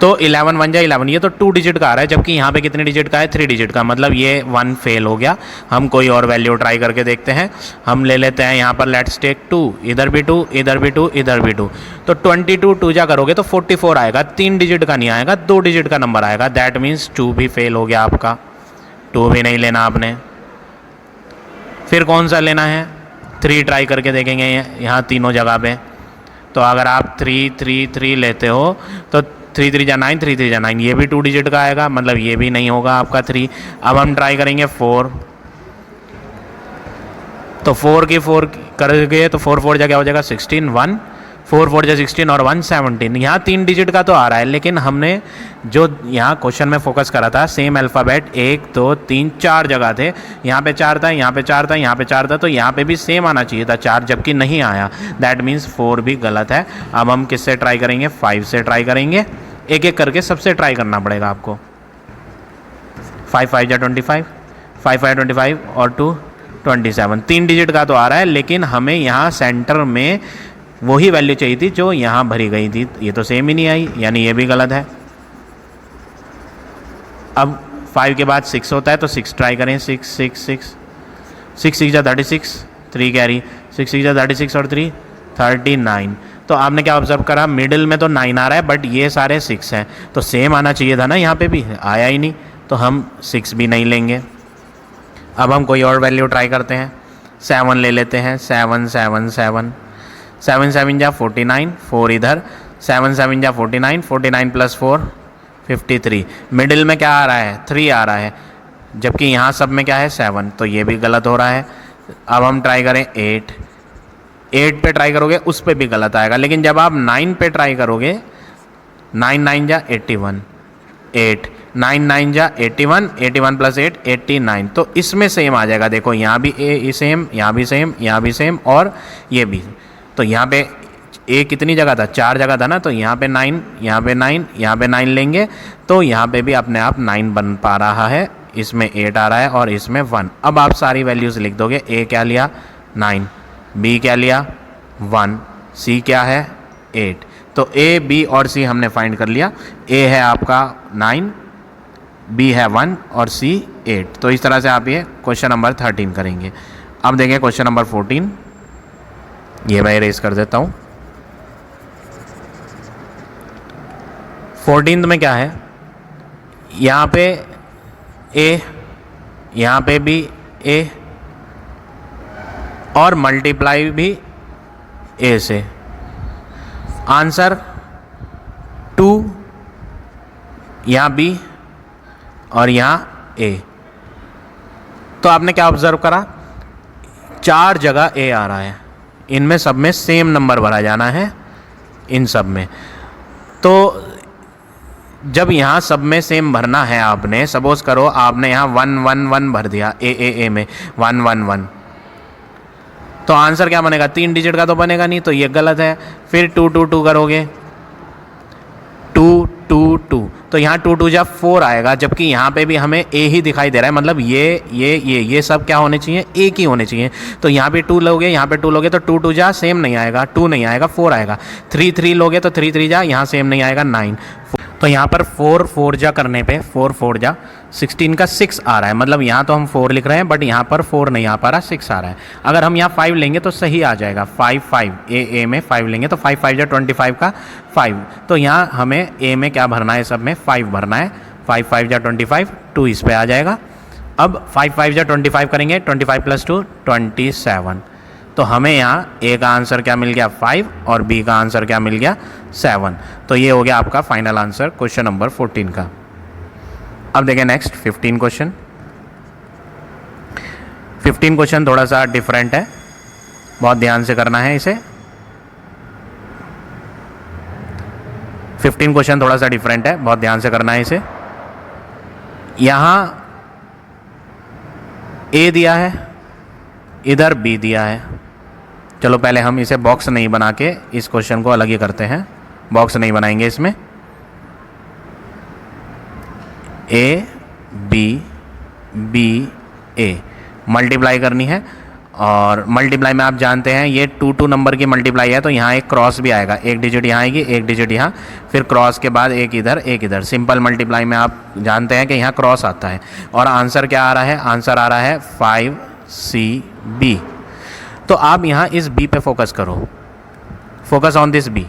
तो 11 1 जा 11। ये तो 2 डिजिट का आ रहा है, जबकि यहाँ पे कितने डिजिट का है 3 डिजिट का, मतलब ये 1 फेल हो गया। हम कोई और वैल्यू ट्राई करके देखते हैं। हम ले लेते हैं यहाँ पर लेट्स टेक 2, इधर भी 2, इधर भी 2, इधर भी 2, तो 22 2 जा करोगे तो 44 आएगा। 3 डिजिट का नहीं आएगा, 2 डिजिट का नंबर आएगा। दैट मीन्स 2 भी फेल हो गया आपका, 2 भी नहीं लेना आपने। फिर कौन सा लेना है, 3 ट्राई करके देखेंगे यहाँ तीनों जगह पे। तो अगर आप 3 3 3 लेते हो तो 3 3 जा 9, 3 3 जा 9, ये भी 2 डिजिट का आएगा, मतलब ये भी नहीं होगा आपका 3। अब हम ट्राई करेंगे 4, तो 4 की 4 करोगे तो 4 4 जा क्या हो जाएगा 16, 1, 4 4 जा 16 और 1 17। यहाँ 3 डिजिट का तो आ रहा है, लेकिन हमने जो यहाँ क्वेश्चन में फोकस करा था सेम अल्फ़ाबेट 1 2 3 4 जगह थे। यहाँ पे 4 था, यहाँ पे 4 था, यहाँ पे 4 था, तो यहाँ पे भी सेम आना चाहिए था 4, जबकि नहीं आया। दैट मीन्स 4 भी गलत है। अब हम किससे ट्राई करेंगे, 5 से ट्राई करेंगे। एक एक करके सबसे ट्राई करना पड़ेगा आपको। 5 5 जा 25, 5 5 25 और 2 27। 3 डिजिट का तो आ रहा है, लेकिन हमें यहाँ सेंटर में वही वैल्यू चाहिए थी जो यहाँ भरी गई थी, ये तो सेम ही नहीं आई, यानी ये भी गलत है। अब 5 के बाद 6 होता है तो 6 ट्राई करें। 6 6 6 6 6 जा 36, 3 कैरी, 6 6 जा 36 और 3 39। तो आपने क्या ऑब्जर्व करा, मिडिल में तो 9 आ रहा है बट ये सारे 6 हैं, तो सेम आना चाहिए था ना, यहाँ पे भी आया ही नहीं, तो हम 6 भी नहीं लेंगे। अब हम कोई और वैल्यू ट्राई करते हैं, 7 ले लेते हैं। 7 7 7 7 7 जा 49, 4 इधर, 7 7 जा 49, 49 प्लस 4 53। मिडिल में क्या आ रहा है, 3 आ रहा है, जबकि यहाँ सब में क्या है 7, तो ये भी गलत हो रहा है। अब हम ट्राई करें 8 पे ट्राई करोगे उस पे भी गलत आएगा, लेकिन जब आप 9 पे ट्राई करोगे, 9 9 जा 81, 8 9 9 जा 81, 81 प्लस 8 89, तो इसमें सेम आ जाएगा। देखो यहाँ भी ए सेम, यहाँ भी सेम, यहाँ भी सेम और ये भी। तो यहाँ पे ए कितनी जगह था, 4 जगह था ना, तो यहाँ पे 9, यहाँ पे 9, यहाँ पे 9 लेंगे, तो यहाँ पे भी अपने आप 9 बन पा रहा है। इसमें 8 आ रहा है और इसमें 1। अब आप सारी वैल्यूज़ लिख दोगे, ए क्या लिया 9, बी क्या लिया 1, सी क्या है 8। तो ए बी और सी हमने फाइंड कर लिया। ए है आपका 9, बी है 1 और सी 8। तो इस तरह से आप ये क्वेश्चन नंबर 13 करेंगे। अब देखें क्वेश्चन नंबर 14, ये मैं इरेज कर देता हूँ। 14 में क्या है, यहाँ पे ए, यहाँ पे भी ए और मल्टीप्लाई भी ए से। आंसर 2, यहाँ बी और यहाँ ए। तो आपने क्या ऑब्जर्व करा, 4 जगह ए आ रहा है, इनमें सब में सेम नंबर भरा जाना है, इन सब में। तो जब यहाँ सब में सेम भरना है, आपने सपोज करो आपने यहाँ 1 1 1 भर दिया ए में 1 1 1, तो आंसर क्या बनेगा, 3 डिजिट का तो बनेगा नहीं, तो ये गलत है। फिर 2 2 2 करोगे, 2 2 2, तो यहाँ 2 2 जा 4 आएगा, जबकि यहाँ पे भी हमें ए ही दिखाई दे रहा है, मतलब ये सब क्या होने चाहिए, एक ही होने चाहिए। तो यहाँ पे 2 लोगे, यहाँ पे 2 लोगे तो 2 2 जा सेम नहीं आएगा, 2 नहीं आएगा, 4 आएगा। 3 3 लोगे तो 3 3 जा यहाँ सेम नहीं आएगा, 9। तो यहाँ पर 4 4 जा करने पे 4 4 जा 16 का 6 आ रहा है, मतलब यहाँ तो हम 4 लिख रहे हैं बट यहाँ पर 4 नहीं आ पा रहा, 6 आ रहा है। अगर हम यहाँ 5 लेंगे तो सही आ जाएगा, 5 5 ए में 5 लेंगे तो 5 5 जा 25 का 5। तो यहाँ हमें ए में क्या भरना है, सब में 5 भरना है। 5 5 जा 25, 2 इस पे आ जाएगा। अब 5 5 जा 25 करेंगे, 25 प्लस 2 27। तो हमें यहाँ ए का आंसर क्या मिल गया 5 और बी का आंसर क्या मिल गया 7। तो ये हो गया आपका फाइनल आंसर क्वेश्चन नंबर 14 का। अब देखें नेक्स्ट 15 क्वेश्चन। 15 क्वेश्चन थोड़ा सा डिफरेंट है, बहुत ध्यान से करना है इसे। 15 क्वेश्चन थोड़ा सा डिफरेंट है, बहुत ध्यान से करना है इसे। यहाँ ए दिया है, इधर बी दिया है। चलो पहले हम इसे बॉक्स नहीं बना के इस क्वेश्चन को अलग ही करते हैं, बॉक्स नहीं बनाएंगे इसमें। A B B A multiply करनी है, और मल्टीप्लाई में आप जानते हैं ये 2 2 नंबर की मल्टीप्लाई है, तो यहाँ एक क्रॉस भी आएगा, एक डिजिट यहाँ आएगी, एक डिजिट यहाँ, फिर क्रॉस के बाद एक इधर एक इधर। सिंपल मल्टीप्लाई में आप जानते हैं कि यहाँ क्रॉस आता है। और आंसर क्या आ रहा है, आंसर आ रहा है 5CB। तो आप यहाँ इस बी पे फोकस करो, फोकस ऑन दिस बी।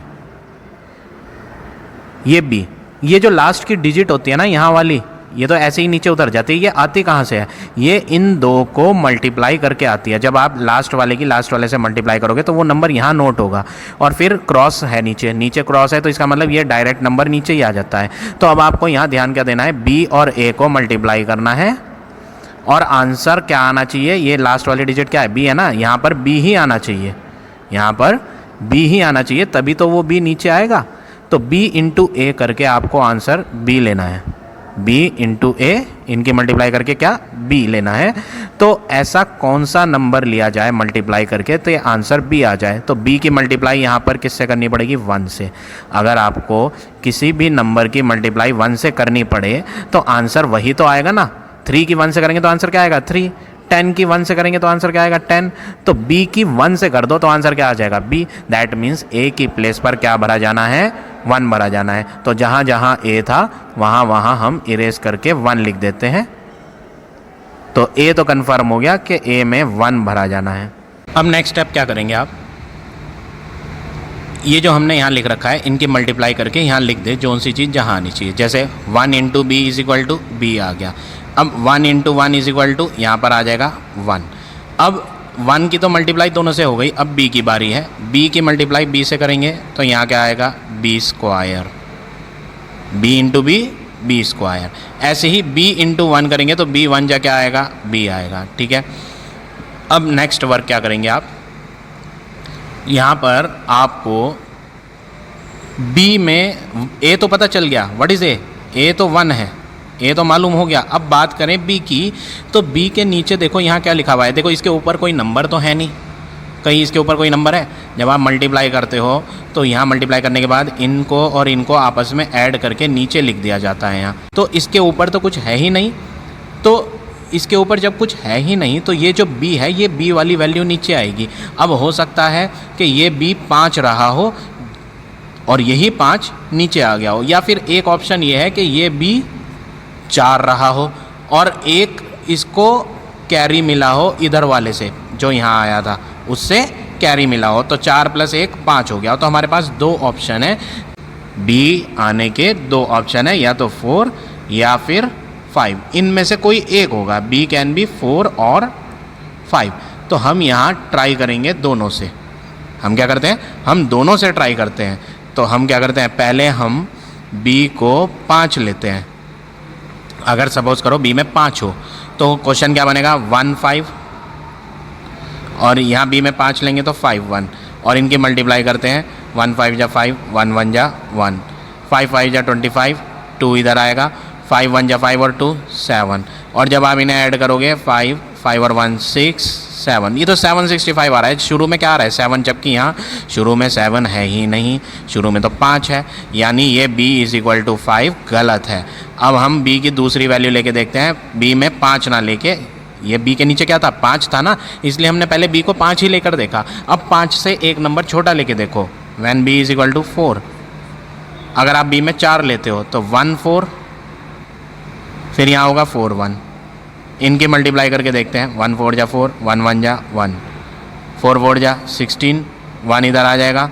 ये बी, ये जो लास्ट की डिजिट होती है ना यहाँ वाली, ये तो ऐसे ही नीचे उतर जाती है। ये आती कहाँ से है, ये इन दो को मल्टीप्लाई करके आती है। जब आप लास्ट वाले की लास्ट वाले से मल्टीप्लाई करोगे तो वो नंबर यहाँ नोट होगा, और फिर क्रॉस है नीचे, नीचे क्रॉस है, तो इसका मतलब ये डायरेक्ट नंबर नीचे ही आ जाता है। तो अब आपको यहाँ ध्यान क्या देना है, बी और ए को मल्टीप्लाई करना है, और आंसर क्या आना चाहिए, ये लास्ट वाली डिजिट क्या है, बी है ना, यहाँ पर बी ही आना चाहिए, यहाँ पर बी ही आना चाहिए, तभी तो वो बी नीचे आएगा। तो बी इंटू ए करके आपको आंसर बी लेना है, बी इंटू ए, इनकी मल्टीप्लाई करके क्या बी लेना है। तो ऐसा कौन सा नंबर लिया जाए मल्टीप्लाई करके तो ये आंसर बी आ जाए। तो बी की मल्टीप्लाई यहाँ पर किससे करनी पड़ेगी, 1 से। अगर आपको किसी भी नंबर की मल्टीप्लाई 1 से करनी पड़े तो आंसर वही तो आएगा ना। 3 की 1 से करेंगे तो आंसर क्या आएगा 3। 10 की 1 से करेंगे तो आंसर क्या आएगा 10, तो b की 1 से कर दो तो आंसर क्या आ जाएगा b। दैट मीन्स a की प्लेस पर क्या भरा जाना है 1 भरा जाना है। तो जहाँ जहाँ a था वहाँ वहाँ हम इरेज करके 1 लिख देते हैं। तो a तो कन्फर्म हो गया कि a में 1 भरा जाना है। अब नेक्स्ट स्टेप क्या करेंगे आप, ये जो हमने यहाँ लिख रखा है इनकी मल्टीप्लाई करके यहाँ लिख दे जो सी चीज़ जहाँ आनी चाहिए। जैसे 1 into B is equal to B आ गया। अब 1 इंटू 1 इज इक्वल टू यहाँ पर आ जाएगा 1। अब 1 की तो मल्टीप्लाई दोनों से हो गई, अब b की बारी है। b की मल्टीप्लाई b से करेंगे तो यहाँ क्या आएगा b square, b into B square. ऐसे ही b इंटू 1 करेंगे तो b 1 जा क्या आएगा b आएगा। ठीक है, अब नेक्स्ट वर्क क्या करेंगे आप, यहाँ पर आपको b में a तो पता चल गया, व्हाट इज़ a तो 1 है, a तो मालूम हो गया। अब बात करें b की, तो b के नीचे देखो यहाँ क्या लिखा हुआ है, देखो इसके ऊपर कोई नंबर तो है नहीं, कहीं इसके ऊपर कोई नंबर है। जब आप मल्टीप्लाई करते हो तो यहाँ मल्टीप्लाई करने के बाद इनको और इनको आपस में ऐड करके नीचे लिख दिया जाता है यहाँ। तो इसके ऊपर तो कुछ है ही नहीं, तो इसके ऊपर जब कुछ है ही नहीं तो ये जो b है ये b वाली वैल्यू नीचे आएगी। अब हो सकता है कि ये b 5 रहा हो और यही 5 नीचे आ गया हो, या फिर एक ऑप्शन ये है कि ये b 4 रहा हो और एक इसको कैरी मिला हो इधर वाले से जो यहाँ आया था उससे कैरी मिला हो, तो 4 + 1 5 हो गया। तो हमारे पास 2 ऑप्शन है, b आने के 2 ऑप्शन है, या तो 4 या फिर 5, इनमें से कोई एक होगा। b कैन बी 4 और 5। तो हम यहाँ ट्राई करेंगे दोनों से। हम क्या करते हैं, हम दोनों से ट्राई करते हैं। तो हम क्या करते हैं, पहले हम b को 5 लेते हैं। अगर सपोज करो b में 5 हो तो क्वेश्चन क्या बनेगा 1 5, और यहाँ b में 5 लेंगे तो 5 1, और इनकी मल्टीप्लाई करते हैं 1 5 जा 5, 1 1 जा 1, 5 5 जा 25, 2 इधर आएगा, 5 1 जा 5 और 2 7, और जब आप इन्हें ऐड करोगे 5 5 और 1 6 7, ये तो 765 आ रहा है। शुरू में क्या आ रहा है 7, जबकि यहाँ शुरू में 7 है ही नहीं, शुरू में तो 5 है, यानी ये b = 5 गलत है। अब हम b की दूसरी वैल्यू लेके देखते हैं। b में 5 ना लेके, ये b के नीचे क्या था 5 था ना, इसलिए हमने पहले b को 5 ही लेकर देखा। अब 5 से एक नंबर छोटा लेके देखो, when b = 4। अगर आप b में 4 लेते हो तो 1 4, फिर यहाँ होगा 4 1। इनकी मल्टीप्लाई करके देखते हैं, 1 4 जा 4, 1 1 जा 1, 4 4 जा 16, 1 इधर आ जाएगा,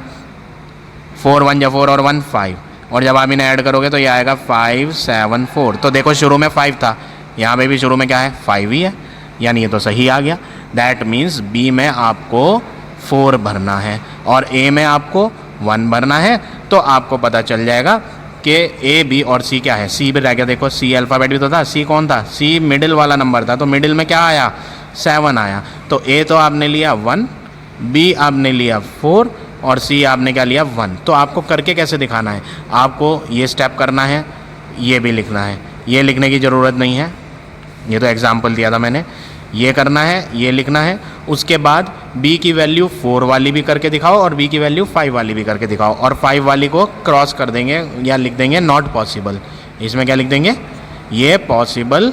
4 1 जा 4 और 1 5, और जब आप इन्हें ऐड करोगे तो ये आएगा 5 7 4। तो देखो शुरू में 5 था, यहाँ पे भी शुरू में क्या है 5 ही है, यानी ये तो सही आ गया। दैट मीन्स b में आपको 4 भरना है और a में आपको 1 भरना है। तो आपको पता चल जाएगा कि a b और c क्या है। c भी रह गया, देखो c अल्फ़ाबेट भी तो था, c कौन था, c मिडिल वाला नंबर था, तो मिडिल में क्या आया 7 आया। तो a तो आपने लिया 1, b आपने लिया 4 और c आपने क्या लिया 1। तो आपको करके कैसे दिखाना है, आपको ये स्टेप करना है, ये भी लिखना है, ये लिखने की ज़रूरत नहीं है, ये तो एग्जाम्पल दिया था मैंने। ये करना है, ये लिखना है, उसके बाद b की वैल्यू 4 वाली भी करके दिखाओ और b की वैल्यू 5 वाली भी करके दिखाओ, और 5 वाली को क्रॉस कर देंगे या लिख देंगे नॉट पॉसिबल। इसमें क्या लिख देंगे, ये पॉसिबल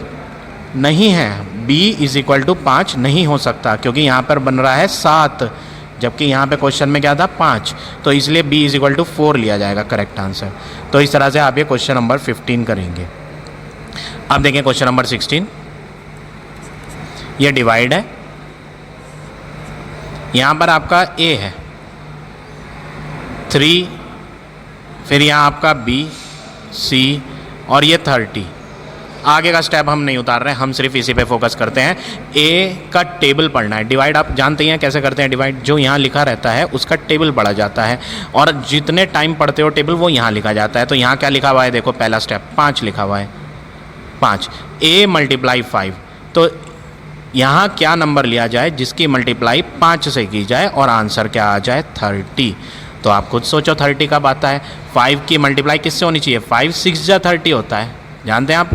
नहीं है, b = 5 नहीं हो सकता, क्योंकि यहाँ पर बन रहा है 7, जबकि यहाँ पे क्वेश्चन में क्या था 5, तो इसलिए b = 4 लिया जाएगा करेक्ट आंसर। तो इस तरह से आप ये क्वेश्चन नंबर 15 करेंगे। अब देखें क्वेश्चन नंबर 16, ये डिवाइड है, यहाँ पर आपका a है 3, फिर यहाँ आपका b c और ये 30। आगे का स्टेप हम नहीं उतार रहे हैं, हम सिर्फ इसी पे फोकस करते हैं। a का टेबल पढ़ना है। डिवाइड आप जानते हैं कैसे करते हैं, डिवाइड जो यहाँ लिखा रहता है उसका टेबल पढ़ा जाता है, और जितने टाइम पढ़ते हो टेबल वो यहाँ लिखा जाता है। तो यहाँ क्या लिखा हुआ है, देखो पहला स्टेप 5 लिखा हुआ है, 5 a × 5। तो यहाँ क्या नंबर लिया जाए जिसकी मल्टीप्लाई 5 से की जाए और आंसर क्या आ जाए 30। तो आप खुद सोचो 30 कब आता है, 5 की मल्टीप्लाई किससे होनी चाहिए, 5 6 जा 30 होता है, जानते हैं आप,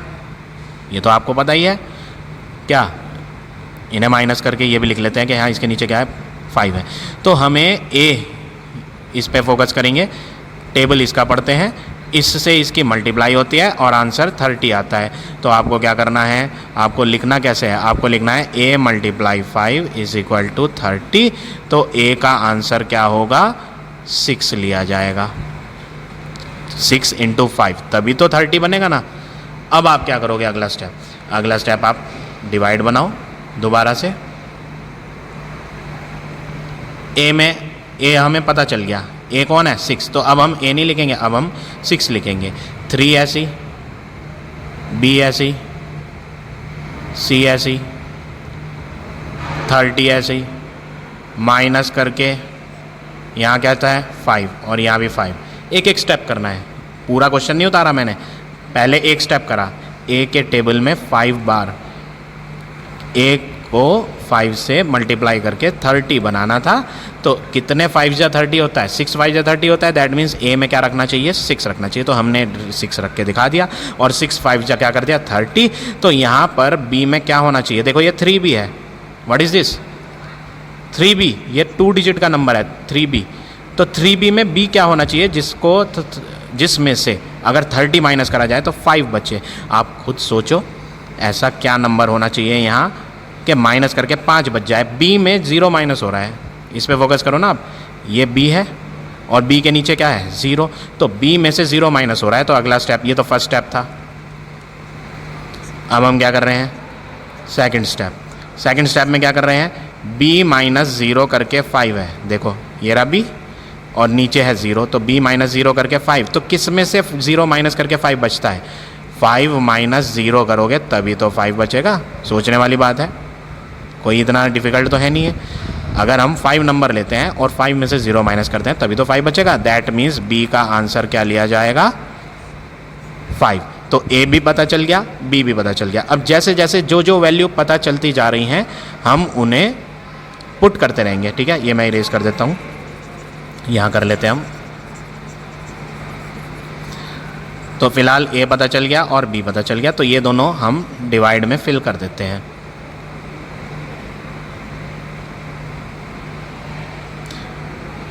ये तो आपको पता ही है। क्या इन्हें माइनस करके ये भी लिख लेते हैं कि हाँ इसके नीचे क्या है 5 है। तो हमें a इस पे फोकस करेंगे, टेबल इसका पढ़ते हैं, इससे इसकी मल्टीप्लाई होती है और आंसर 30 आता है। तो आपको क्या करना है, आपको लिखना कैसे है, आपको लिखना है a multiply 5 is equal to 30। तो a का आंसर क्या होगा, 6 लिया जाएगा। 6 इंटू 5 तभी तो 30 बनेगा ना। अब आप क्या करोगे, अगला स्टेप आप डिवाइड बनाओ दोबारा से। a में a हमें पता चल गया, a कौन है, 6। तो अब हम a नहीं लिखेंगे, अब हम 6 लिखेंगे। 3 ऐसी, b ऐसी, c ऐसी, 30 ऐसी, माइनस करके यहाँ क्या आता है 5 और यहाँ भी 5। एक एक स्टेप करना है, पूरा क्वेश्चन नहीं उतारा मैंने, पहले एक स्टेप करा। a के टेबल में 5 बार a को 5 से मल्टीप्लाई करके 30 बनाना था। तो कितने 5 या 30 होता है, 6 5 या 30 होता है। दैट मीन्स a में क्या रखना चाहिए, 6 रखना चाहिए। तो हमने 6 रख के दिखा दिया और 6 5 या क्या कर दिया 30। तो यहाँ पर b में क्या होना चाहिए, देखो ये 3b है। व्हाट इज दिस, 3b, ये 2 डिजिट का नंबर है 3b। तो 3b में b क्या होना चाहिए, जिसमें से अगर 30 माइनस करा जाए तो 5 बचे। आप खुद सोचो ऐसा क्या नंबर होना चाहिए यहाँ कि माइनस करके 5 बच जाए। b में 0 माइनस हो रहा है, इस पे फोकस करो ना आप। ये b है और b के नीचे क्या है 0, तो b में से 0 माइनस हो रहा है। तो अगला स्टेप, ये तो फर्स्ट स्टेप था। अब हम क्या कर रहे हैं, सेकंड स्टेप में क्या कर रहे हैं, b माइनस 0 करके 5 है, देखो ये रहा b और नीचे है 0। तो b माइनस 0 करके 5, तो किस में से 0 माइनस करके 5 बचता है, 5 माइनस 0 करोगे तभी तो 5 बचेगा। सोचने वाली बात है, कोई इतना डिफिकल्ट तो है नहीं है। अगर हम 5 नंबर लेते हैं और 5 में से 0 माइनस करते हैं तभी तो 5 बचेगा। दैट मीन्स b का आंसर क्या लिया जाएगा, 5। तो a भी पता चल गया, b भी पता चल गया। अब जैसे जैसे जो वैल्यू पता चलती जा रही हैं हम उन्हें पुट करते रहेंगे, ठीक है। ये मैं इरेज कर देता हूँ, यहाँ कर लेते हैं हम। तो फिलहाल a पता चल गया और b पता चल गया, तो ये दोनों हम डिवाइड में फिल कर देते हैं।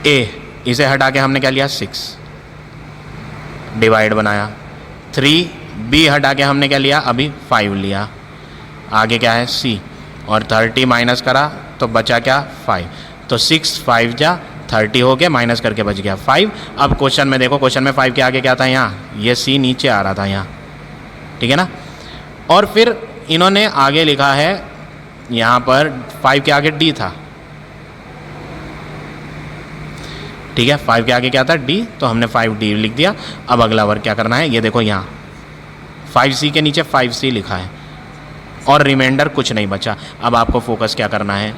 a इसे हटा के हमने क्या लिया 6, डिवाइड बनाया। 3b हटा के हमने क्या लिया, अभी 5 लिया। आगे क्या है c और 30 माइनस करा तो बचा क्या 5। तो 6 5 जा 30 हो गया, माइनस करके बच गया 5। अब क्वेश्चन में देखो, क्वेश्चन में 5 के आगे क्या था, यहाँ ये c नीचे आ रहा था यहाँ, ठीक है ना। और फिर इन्होंने आगे लिखा है, यहाँ पर 5 के आगे d था, ठीक है। 5 के आगे क्या था d, तो हमने 5d लिख दिया। अब अगला वर्क क्या करना है, ये देखो यहाँ 5c के नीचे 5c लिखा है और रिमाइंडर कुछ नहीं बचा। अब आपको फोकस क्या करना है,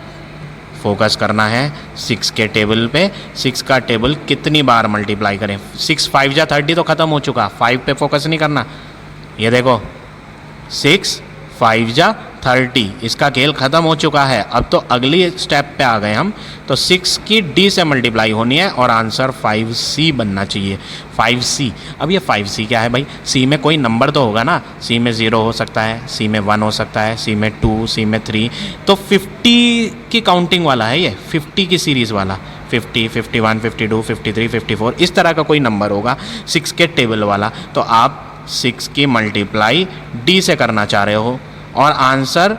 फोकस करना है 6 के टेबल पे। 6 का टेबल कितनी बार मल्टीप्लाई करें, 6 5 जा 30 तो ख़त्म हो चुका, 5 पे फोकस नहीं करना। ये देखो 6 5 जा 30, इसका खेल ख़त्म हो चुका है। अब तो अगली स्टेप पे आ गए हम। तो 6 की d से मल्टीप्लाई होनी है और आंसर 5c बनना चाहिए, 5c। अब ये 5c क्या है भाई, c में कोई नंबर तो होगा ना, c में 0 हो सकता है, c में 1 हो सकता है, c में 2, c में 3। तो 50 की काउंटिंग वाला है ये, 50 की सीरीज़ वाला, 50 51 52 53 54 इस तरह का कोई नंबर होगा 6 के टेबल वाला। तो आप 6 की मल्टीप्लाई d से करना चाह रहे हो और आंसर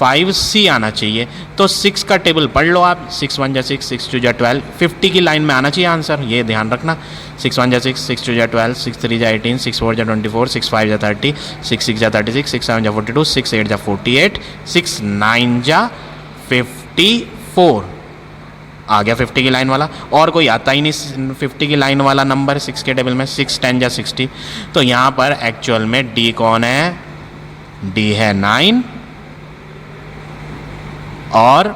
5c आना चाहिए। तो 6 का टेबल पढ़ लो आप, 6 1 जा 6, 6 2 जा 12, 50 की लाइन में आना चाहिए आंसर, ये ध्यान रखना। 6 1 जा 6, 6 2 जा 12, 6 3 जा 18, 6 4 जा 24, 6 5 जा 30, 6 6 जा 36, 6 7 जा 42, 6 8 जा 48, 6 9 जा 54। आ गया 50 की लाइन वाला, और कोई आता ही नहीं 50 की लाइन वाला नंबर 6 के टेबल में। 6 10 जा 60। तो यहाँ पर एक्चुअल में d कौन है, d है 9 और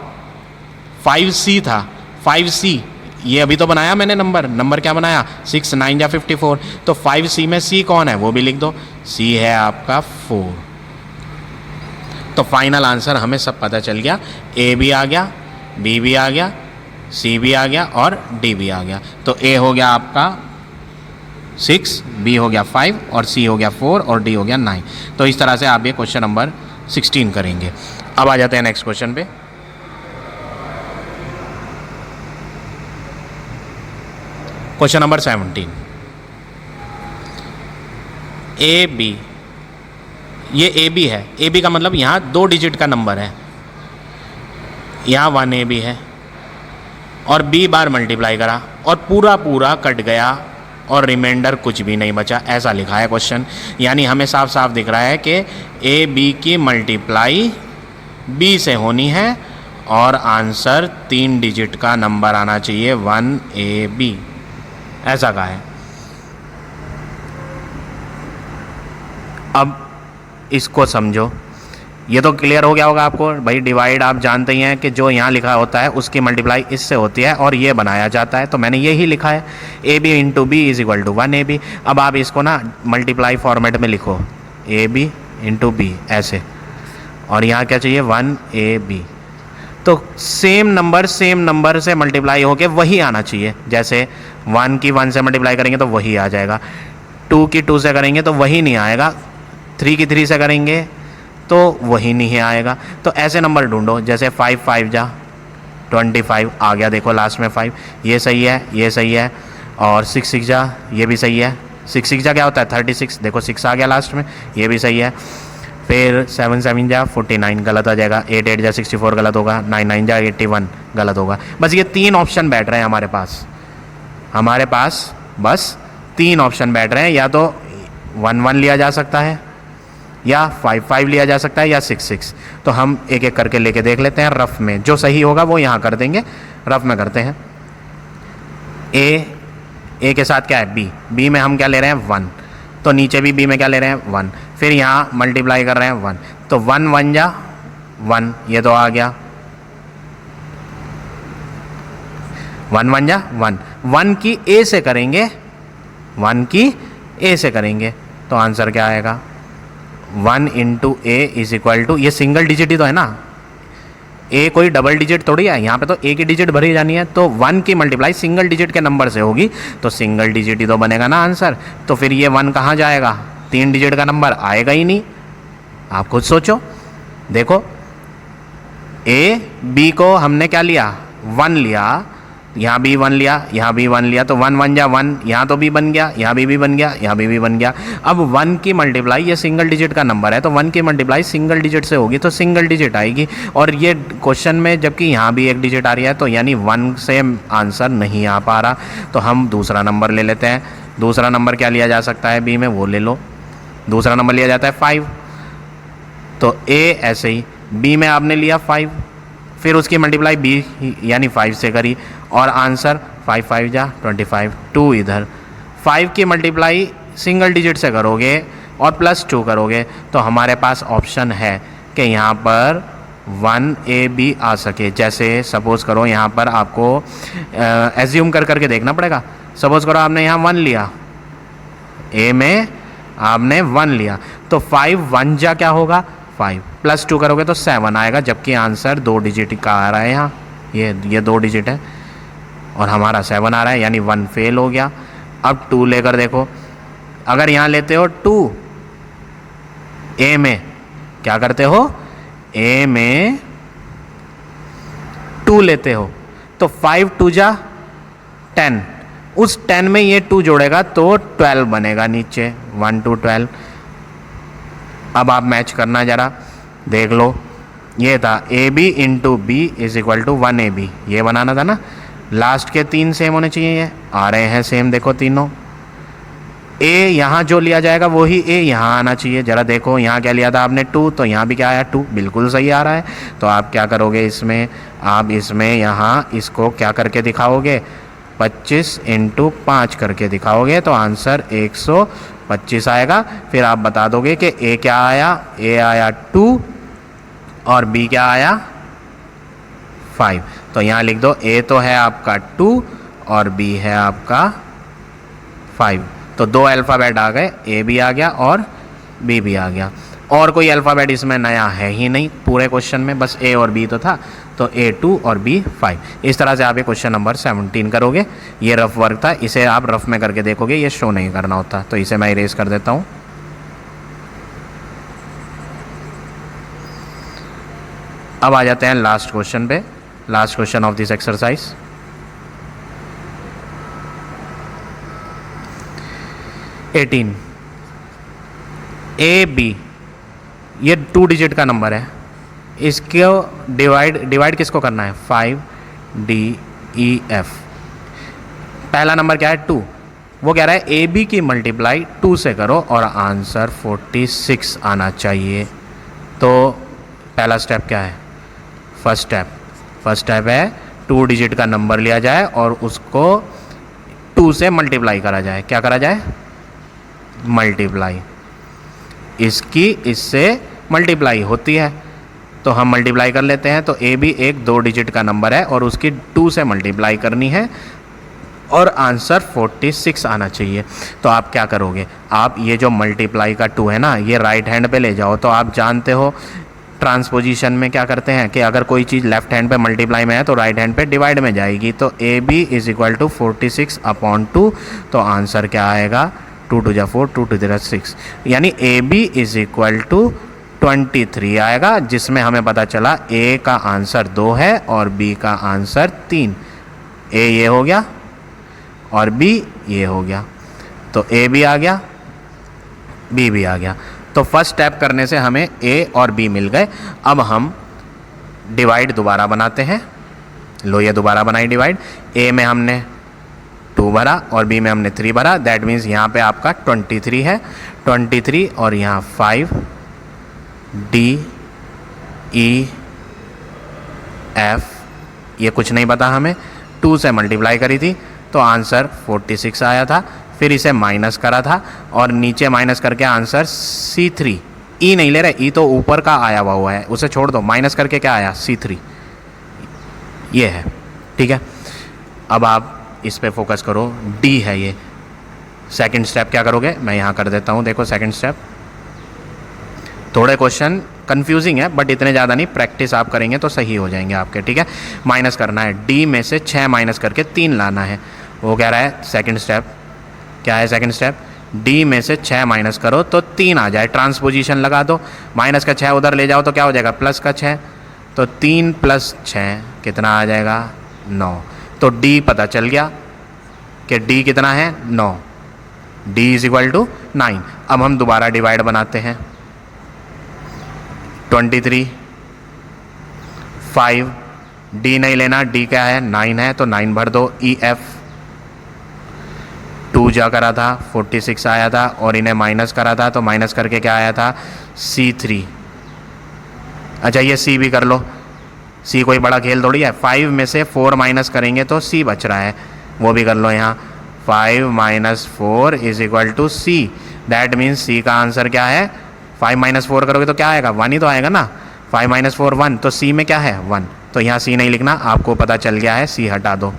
5c था, 5c ये अभी तो बनाया मैंने नंबर क्या बनाया, 6 9 जा 54। तो 5c में c कौन है वो भी लिख दो, c है आपका 4। तो फाइनल आंसर हमें सब पता चल गया, a भी आ गया, b भी आ गया, c भी आ गया और d भी आ गया। तो a हो गया आपका 6, b हो गया 5 और c हो गया 4 और d हो गया 9। तो इस तरह से आप ये क्वेश्चन नंबर 16 करेंगे। अब आ जाते हैं नेक्स्ट क्वेश्चन पे। Question number 17। ए बी, ये ए बी है, ए बी का मतलब यहाँ 2 डिजिट का नंबर है, यहाँ 1 ए बी है और बी बार मल्टीप्लाई करा और पूरा पूरा कट गया और रिमाइंडर कुछ भी नहीं बचा, ऐसा लिखा है क्वेश्चन। यानी हमें साफ साफ दिख रहा है कि ए बी की मल्टीप्लाई बी से होनी है और आंसर 3 डिजिट का नंबर आना चाहिए 1 ए बी, ऐसा कहा है। अब इसको समझो, ये तो क्लियर हो गया होगा आपको भाई। डिवाइड आप जानते ही हैं कि जो यहाँ लिखा होता है उसकी मल्टीप्लाई इससे होती है और ये बनाया जाता है, तो मैंने यही लिखा है A B into B is equal to 1 A B. अब आप इसको ना मल्टीप्लाई फॉर्मेट में लिखो, ए बी इंटू बी ऐसे, और यहाँ क्या चाहिए 1 ए बी। तो सेम नंबर से मल्टीप्लाई होके वही आना चाहिए। जैसे 1 की 1 से मल्टीप्लाई करेंगे तो वही आ जाएगा, 2 की 2 से करेंगे तो वही नहीं आएगा, 3 की 3 से करेंगे तो वही नहीं आएगा। तो ऐसे नंबर ढूंढो, जैसे 5 5 जा 25 आ गया, देखो लास्ट में 5, ये सही है, ये सही है। और 6 6 जा, ये भी सही है, 6 6 जा क्या होता है 36, देखो 6 आ गया लास्ट में, ये भी सही है। फिर 7 7 जा 49 गलत आ जाएगा, 8 8 जा 64 गलत होगा, 9 9 जा 81 गलत होगा। बस ये 3 ऑप्शन बैठ रहे हैं हमारे पास बस 3 ऑप्शन बैठ रहे हैं। या तो 1 1 लिया जा सकता है, या 5 5 लिया जा सकता है, या 6 6। तो हम एक एक करके लेके देख लेते हैं रफ में, जो सही होगा वो यहाँ कर देंगे, रफ में करते हैं। ए के साथ क्या है बी में हम क्या ले रहे हैं 1, तो नीचे भी बी में क्या ले रहे हैं 1, फिर यहाँ मल्टीप्लाई कर रहे हैं 1, तो 1 1 जा 1, ये तो आ गया 1 1 जा 1, 1 की ए से करेंगे, 1 की ए से करेंगे तो आंसर क्या आएगा 1 into A is equal to, ये सिंगल डिजिट ही तो है ना, ए कोई डबल डिजिट थोड़ी है, यहाँ पे तो ए की डिजिट भरी जानी है, तो 1 की मल्टीप्लाई सिंगल डिजिट के नंबर से होगी तो सिंगल डिजिट ही तो बनेगा ना आंसर। तो फिर ये 1 कहाँ जाएगा, 3 डिजिट का नंबर आएगा ही नहीं। आप खुद सोचो, देखो ए बी को हमने क्या लिया 1 लिया, यहाँ भी 1 लिया, यहाँ भी 1 लिया, तो 1 1 जा 1, यहाँ तो भी बन गया, यहाँ भी बन गया, यहाँ भी बन गया। अब 1 की मल्टीप्लाई, ये सिंगल डिजिट का नंबर है तो 1 की मल्टीप्लाई सिंगल डिजिट से होगी तो सिंगल डिजिट आएगी। और ये क्वेश्चन में जबकि यहाँ भी 1 डिजिट आ रही है तो यानी 1 से आंसर नहीं आ पा रहा, तो हम दूसरा नंबर ले लेते हैं। दूसरा नंबर क्या लिया जा सकता है बी में, वो ले लो। दूसरा नंबर लिया जाता है 5, तो ए ऐसे ही बी में आपने लिया 5, फिर उसकी मल्टीप्लाई बी यानी 5 से करी और आंसर 5 5 जा 25, 2 इधर। 5 की मल्टीप्लाई सिंगल डिजिट से करोगे और प्लस 2 करोगे तो हमारे पास ऑप्शन है कि यहाँ पर 1 ए बी आ सके। जैसे सपोज़ करो यहाँ पर आपको एज्यूम कर करके देखना पड़ेगा। सपोज़ करो आपने यहाँ 1 लिया, ए में आपने 1 लिया तो 5 1 जा क्या होगा 5, प्लस 2 करोगे तो 7 आएगा, जबकि आंसर 2 डिजिट का आ रहा है यहाँ, ये 2 डिजिट है और हमारा 7 आ रहा है, यानी 1 फेल हो गया। अब 2 लेकर देखो, अगर यहाँ लेते हो 2 ए में, क्या करते हो ए में 2 लेते हो तो 5 2 जा 10, उस 10 में ये 2 जोड़ेगा तो 12 बनेगा नीचे, 1 2 12। अब आप मैच करना जरा देख लो, ये था A B into B is equal to 1 A B, ये बनाना था ना। लास्ट के 3 सेम होने चाहिए, ये आ रहे हैं सेम, देखो तीनों। ए यहाँ जो लिया जाएगा वही ए यहाँ आना चाहिए। जरा देखो यहाँ क्या लिया था आपने 2, तो यहाँ भी क्या आया 2, बिल्कुल सही आ रहा है। तो आप क्या करोगे इसमें, आप इसमें यहाँ इसको क्या करके दिखाओगे 25 इंटू 5 करके दिखाओगे तो आंसर 125 आएगा। फिर आप बता दोगे कि ए क्या आया, ए आया 2 और बी क्या आया 5। तो यहाँ लिख दो ए तो है आपका 2 और बी है आपका 5। तो 2 अल्फ़ाबेट आ गए, ए भी आ गया और बी भी आ गया। और कोई अल्फ़ाबेट इसमें नया है ही नहीं पूरे क्वेश्चन में, बस ए और बी तो था, तो ए 2 और बी 5। इस तरह से आप ये क्वेश्चन नंबर 17 करोगे। ये रफ वर्क था, इसे आप रफ में करके देखोगे, ये शो नहीं करना होता। तो इसे मैं इरेज कर देता हूँ। अब आ जाते हैं लास्ट क्वेश्चन पे, last question of this exercise. A B, ये 2 डिजिट का नंबर है, इसको डिवाइड किसको करना है, 5DEF। पहला नंबर क्या है 2, वो कह रहा है ए बी की मल्टीप्लाई 2 से करो और आंसर 46 आना चाहिए। तो पहला स्टेप क्या है, फर्स्ट स्टेप है 2 डिजिट का नंबर लिया जाए और उसको 2 से मल्टीप्लाई करा जाए। क्या करा जाए, मल्टीप्लाई, इसकी इससे मल्टीप्लाई होती है तो हम मल्टीप्लाई कर लेते हैं। तो ए बी एक 2 डिजिट का नंबर है और उसकी 2 से मल्टीप्लाई करनी है और आंसर 46 आना चाहिए। तो आप क्या करोगे, आप ये जो मल्टीप्लाई का 2 है ना, ये राइट हैंड पे ले जाओ। तो आप जानते हो ट्रांसपोजिशन में क्या करते हैं कि अगर कोई चीज़ लेफ्ट हैंड पे मल्टीप्लाई में है तो राइट हैंड पे डिवाइड में जाएगी। तो A B is equal to 46/2, तो आंसर क्या आएगा, 2 2 4, 2 2 6, यानी A B is equal to 23 आएगा, जिसमें हमें पता चला ए का आंसर 2 है और बी का आंसर 3। ए ये हो गया और बी ये हो गया, तो ए भी आ गया, बी भी आ गया। तो फर्स्ट स्टेप करने से हमें ए और बी मिल गए। अब हम डिवाइड दोबारा बनाते हैं। लो ये दोबारा बनाई डिवाइड, ए में हमने 2 भरा और बी में हमने 3 भरा। दैट मीन्स यहाँ पे आपका 23 है, 23 और यहाँ 5DEF, ये कुछ नहीं पता हमें, 2 से मल्टीप्लाई करी थी तो आंसर 46 आया था। फिर इसे माइनस करा था और नीचे माइनस करके आंसर C3, ई नहीं ले रहे, ई तो ऊपर का आया हुआ है, उसे छोड़ दो, माइनस करके क्या आया, C3, ये है। ठीक है, अब आप इस पे फोकस करो, डी है ये। सेकंड स्टेप क्या करोगे, मैं यहाँ कर देता हूँ, देखो सेकंड स्टेप। थोड़े क्वेश्चन कंफ्यूजिंग है बट इतने ज़्यादा नहीं, प्रैक्टिस आप करेंगे तो सही हो जाएंगे आपके। ठीक है, माइनस करना है, डी में से 6 माइनस करके 3 लाना है, वो कह रहा है सेकंड स्टेप। क्या है सेकंड स्टेप, डी में से 6 माइनस करो तो 3 आ जाए, ट्रांसपोजिशन लगा दो, माइनस का 6 उधर ले जाओ तो क्या हो जाएगा, प्लस का 6, तो 3 + 6 कितना आ जाएगा, 9। तो डी पता चल गया कि डी कितना है, 9, डी इज इक्वल टू 9। अब हम दोबारा डिवाइड बनाते हैं, 23, 5, डी नहीं लेना, डी क्या है, 9 है, तो 9 भर दो, EF 2 जा करा था, 46 आया था और इन्हें माइनस करा था तो माइनस करके क्या आया था, C3। अच्छा ये C भी कर लो, C कोई बड़ा खेल थोड़ी है, 5 में से 4 माइनस करेंगे तो C बच रहा है, वो भी कर लो यहाँ, 5 - 4 is equal to C। That means C का आंसर क्या है, 5 - 4 करोगे तो क्या आएगा, 1 ही तो आएगा ना, 5 - 4 1, तो C में क्या है, 1। तो यहाँ C नहीं लिखना, आपको पता चल गया है, C हटा दो,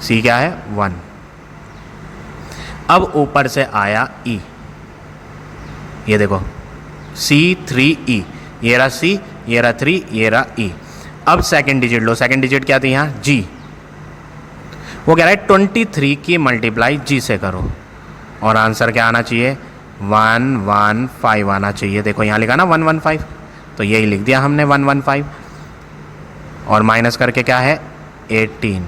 C क्या है, 1। अब ऊपर से आया E, ये देखो C3E, ये रहा C, ये रहा 3, ये रहा E। अब सेकंड डिजिट लो, सेकंड डिजिट क्या थी यहाँ, G। वो कह रहा है 23 की मल्टीप्लाई G से करो और आंसर क्या आना चाहिए, 115 आना चाहिए। देखो यहाँ लिखा ना 115, तो यही लिख दिया हमने 115 और माइनस करके क्या है, 18।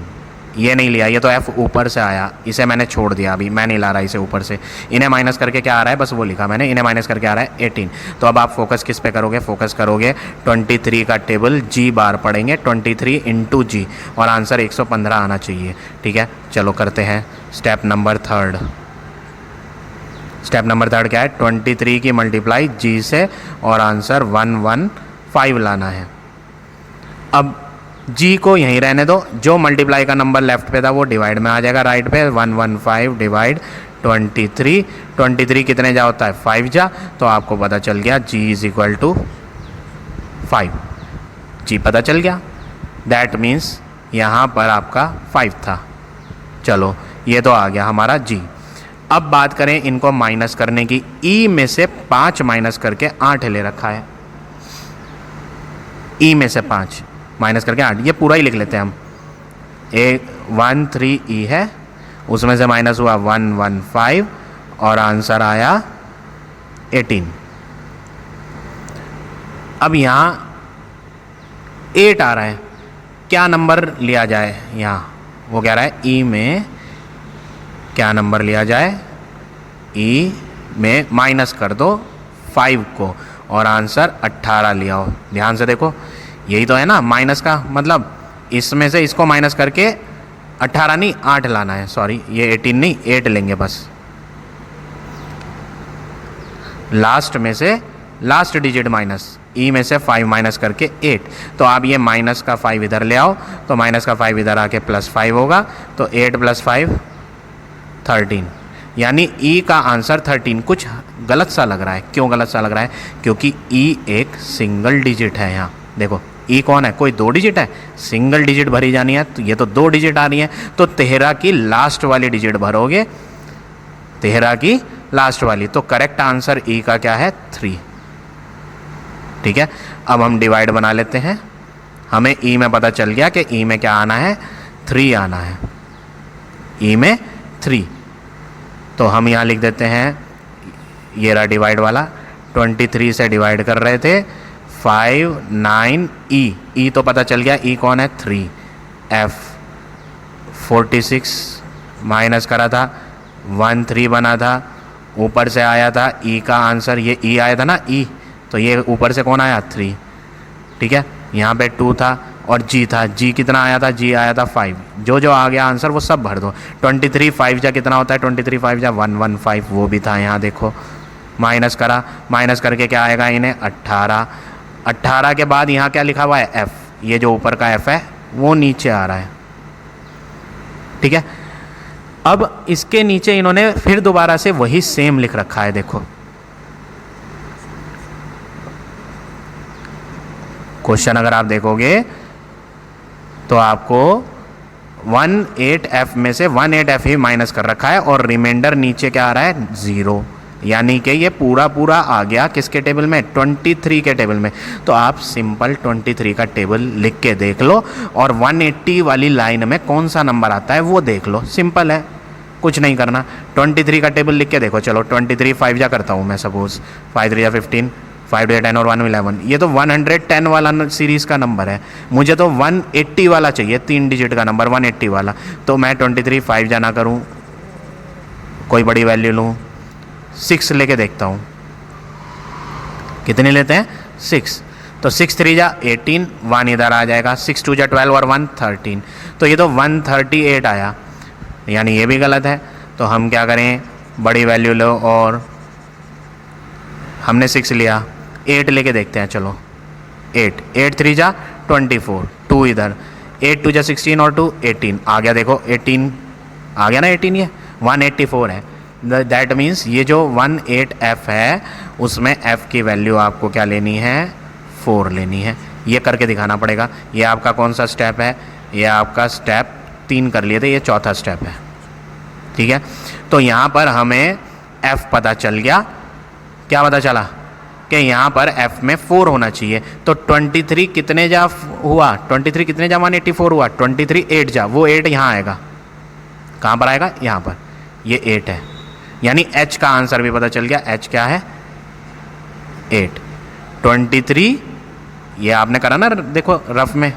ये नहीं लिया, ये तो F ऊपर से आया, इसे मैंने छोड़ दिया, अभी मैं नहीं ला रहा इसे ऊपर से। इन्हें माइनस करके क्या आ रहा है, बस वो लिखा मैंने, इन्हें माइनस करके आ रहा है 18। तो अब आप फोकस किस पे करोगे, फोकस करोगे 23 का टेबल G बार पढ़ेंगे, 23 × G और आंसर 115 आना चाहिए। ठीक है, चलो करते हैं स्टेप नंबर 3। स्टेप नंबर 3 क्या है, 23 की मल्टीप्लाई G से और आंसर 115 लाना है। अब G को यहीं रहने दो, जो मल्टीप्लाई का नंबर लेफ्ट पे था वो डिवाइड में आ जाएगा राइट पे, 115 डिवाइड 23, 23 कितने जा होता है, 5 जा, तो आपको पता चल गया G is equal to 5। G पता चल गया, दैट मीन्स यहाँ पर आपका 5 था। चलो ये तो आ गया हमारा G। अब बात करें इनको माइनस करने की, E में से 5 माइनस करके 8 ले रखा है, E में से 5 माइनस करके 8, ये पूरा ही लिख लेते हैं हम, 13E है, उसमें से माइनस हुआ 115 और आंसर आया 18। अब यहाँ 8 आ रहा है, क्या नंबर लिया जाए यहाँ, वो कह रहा है E में क्या नंबर लिया जाए, E में माइनस कर दो 5 को और आंसर 18 ले आओ। ध्यान से देखो, यही तो है ना माइनस का मतलब, इसमें से इसको माइनस करके 18 नहीं 8 लाना है, सॉरी ये 18 नहीं 8 लेंगे बस। लास्ट में से लास्ट डिजिट माइनस, ई में से 5 माइनस करके 8, तो आप ये माइनस का 5 इधर ले आओ, तो माइनस का 5 इधर आके +5 होगा, तो 8 + 5 13, यानी ई का आंसर 13। कुछ गलत सा लग रहा है, क्यों गलत सा लग रहा है? क्योंकि ई एक सिंगल डिजिट है। यहाँ देखो ई कौन है, कोई 2 डिजिट है, सिंगल डिजिट भरी जानी है, तो ये तो 2 डिजिट आ रही है, तो 13 की लास्ट वाली डिजिट भरोगे, 13 की लास्ट वाली, तो करेक्ट आंसर ई का क्या है 3। ठीक है, अब हम डिवाइड बना लेते हैं। हमें ई में पता चल गया कि ई में क्या आना है, 3 आना है, ई में 3। तो हम यहाँ लिख देते हैं, ये रहा डिवाइड वाला, 23 से डिवाइड कर रहे थे, 5 9 ई तो पता चल गया, ई कौन है 3, एफ 46 माइनस करा था 1 3 बना था, ऊपर से आया था ई का आंसर, ये ई आया था ना ई, तो ये ऊपर से कौन आया 3। ठीक है, यहाँ पे 2 था और जी था, जी कितना आया था, जी आया था 5। जो जो आ गया आंसर वो सब भर दो। 23 5 जा कितना होता है, 23 5 जा 115, वो भी था यहाँ देखो, माइनस करा, माइनस करके क्या आएगा इन्हें 18। 18 के बाद यहाँ क्या लिखा हुआ है एफ, ये जो ऊपर का एफ है वो नीचे आ रहा है। ठीक है, अब इसके नीचे इन्होंने फिर दोबारा से वही सेम लिख रखा है, देखो क्वेश्चन अगर आप देखोगे तो आपको 18F में से 18F ही माइनस कर रखा है और रिमाइंडर नीचे क्या आ रहा है 0, यानी कि ये पूरा पूरा आ गया किसके टेबल में, 23 के टेबल में। तो आप सिंपल 23 का टेबल लिख के देख लो और 180 वाली लाइन में कौन सा नंबर आता है वो देख लो, सिंपल है, कुछ नहीं करना। 23 का टेबल लिख के देखो, चलो 23 5 जा करता हूँ मैं, सपोज 5 3 15, 5 2 10 और 1 11, ये तो 110 वाला सीरीज़ का नंबर है, मुझे तो 180 वाला चाहिए, 3 डिजिट का नंबर 180 वाला। तो मैं 23 5 जा ना करूँ, कोई बड़ी वैल्यू लूँ, 6 लेके देखता हूँ, कितने लेते हैं 6, तो 6 3 जा 18, 1 इधर आ जाएगा, 6 2 जा 12 और 1 13, तो ये तो 138 आया, यानी ये भी गलत है। तो हम क्या करें, बड़ी वैल्यू लो, और हमने 6 लिया, 8 लेके देखते हैं, चलो 8 8 3 जा 24, 2 इधर, 8 2 जा 16 और 2 18 आ गया, देखो 18 आ गया ना, 18 ये 184 है। दैट मीन्स ये जो 18F है उसमें F की वैल्यू आपको क्या लेनी है, 4 लेनी है। ये करके दिखाना पड़ेगा। ये आपका कौन सा स्टेप है, ये आपका स्टेप 3 कर लिए थे, ये चौथा स्टेप है। ठीक है, तो यहाँ पर हमें F पता चल गया, क्या पता चला कि यहाँ पर F में 4 होना चाहिए। तो 23 कितने जा हुआ, 23 कितने जा 184 हुआ, 23 8 जा, वो 8 यहाँ आएगा, कहाँ पर आएगा, यहाँ पर, ये 8 है, यानी H का आंसर भी पता चल गया। H क्या है 8। 23 ये आपने करा ना, देखो रफ में,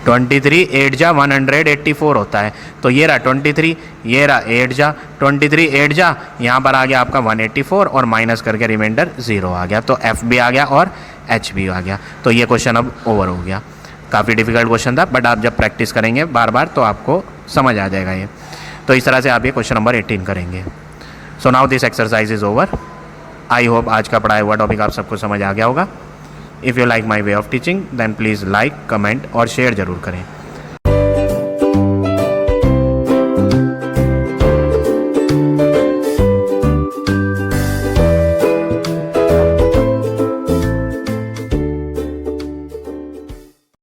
23 8 जा 184 होता है, तो ये रहा 23, ये रहा 8 जा, 23 8 जा, यहाँ पर आ गया आपका 184 और माइनस करके रिमाइंडर 0 आ गया, तो F भी आ गया और H भी आ गया। तो ये क्वेश्चन अब ओवर हो गया। काफ़ी डिफिकल्ट क्वेश्चन था, बट आप जब प्रैक्टिस करेंगे बार बार तो आपको समझ आ जाएगा ये। तो इस तरह से आप ये क्वेश्चन नंबर 18 करेंगे। So now this exercise is over. I hope आज का पढ़ाया हुआ टॉपिक आप सबको समझ आ गया होगा। If you like my way of teaching then please like, comment और शेयर ज़रूर करें।